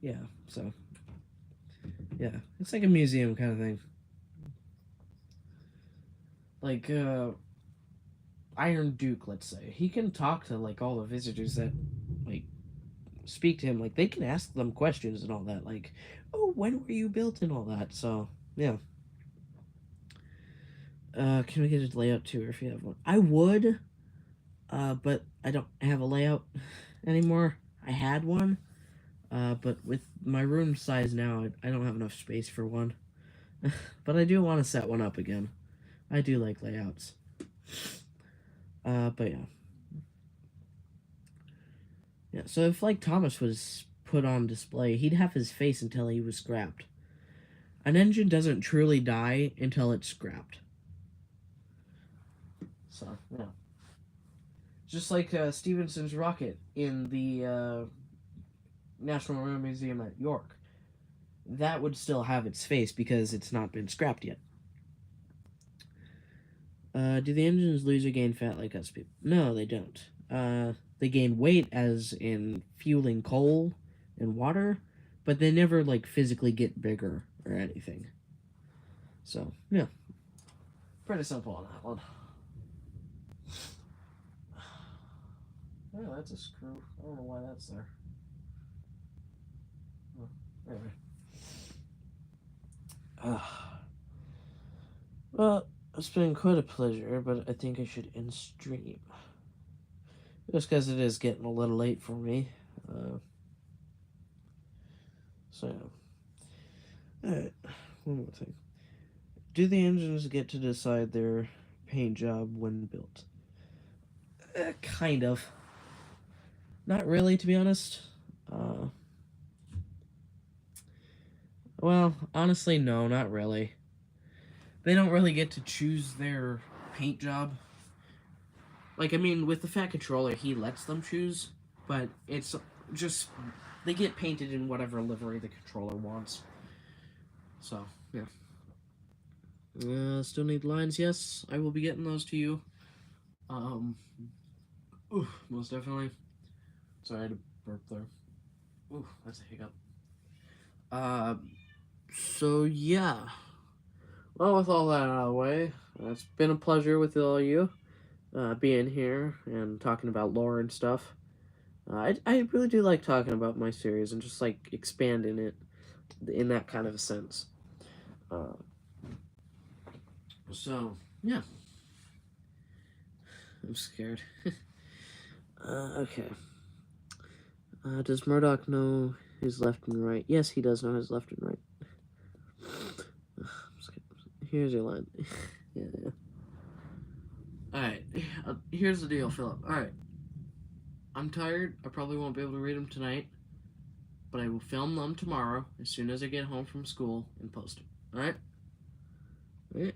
Yeah, so. Yeah, it's like a museum kind of thing. Like, Iron Duke, let's say. He can talk to, like, all the visitors that, like, speak to him. Like, they can ask them questions and all that. Like, oh, when were you built and all that. So, yeah. Can we get a layout too, if you have one? I would, but I don't have a layout anymore. I had one, but with my room size now, I don't have enough space for one. But I do want to set one up again. I do like layouts. But yeah. Yeah, so if like Thomas was put on display, he'd have his face until he was scrapped. An engine doesn't truly die until it's scrapped. So, yeah. Just like Stephenson's rocket in the National Rail Museum at York. That would still have its face because it's not been scrapped yet. Do the engines lose or gain fat like us people? No, they don't. They gain weight as in fueling coal and water, but they never like physically get bigger or anything. So yeah, pretty simple on that one. Yeah, that's a screw. I don't know why that's there. Oh, anyway. Well, it's been quite a pleasure, but I think I should end stream. Just because it is getting a little late for me. So, yeah. Alright, one more thing. Do the engines get to decide their paint job when built? Kind of. Not really, to be honest. Well, honestly, no, not really. They don't really get to choose their paint job. Like, I mean, with the Fat Controller, he lets them choose, but it's just they get painted in whatever livery the controller wants. So, yeah. Still need lines? Yes, I will be getting those to you. Most definitely. Sorry, I had to burp there. That's a hiccup. So yeah. Well, with all that out of the way, it's been a pleasure with all of you, being here and talking about lore and stuff. I really do like talking about my series and just like expanding it in that kind of a sense. So yeah, I'm scared. Okay. Does Murdoch know his left and right? Yes, he does know his left and right. Here's your line. Yeah. Alright, here's the deal, Philip. Alright. I'm tired. I probably won't be able to read them tonight. But I will film them tomorrow as soon as I get home from school and post them. Alright? Alright?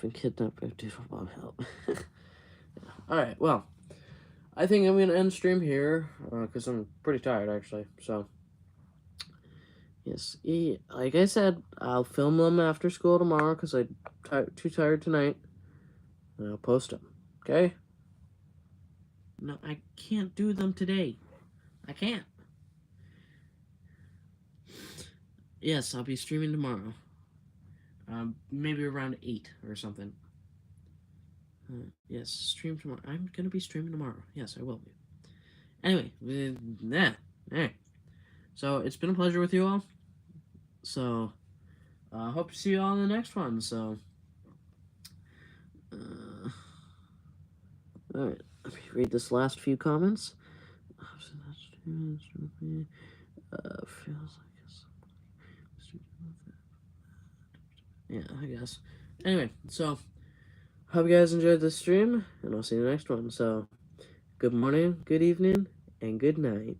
Been kidnapped by Bob, help. Alright, well, I think I'm gonna end stream here, because I'm pretty tired, actually, so. Yes, like I said, I'll film them after school tomorrow, because I'm too tired tonight, and I'll post them, okay? No, I can't do them today. I can't. Yes, I'll be streaming tomorrow. Maybe around 8 or something. Yes, stream tomorrow. I'm gonna be streaming tomorrow. Yes, I will be. Anyway, alright. So, it's been a pleasure with you all. So, hope to see you all in the next one. So, alright, let me read this last few comments. Feels like yeah, I guess. Anyway, so hope you guys enjoyed this stream, and I'll see you next one. So, good morning, good evening, and good night.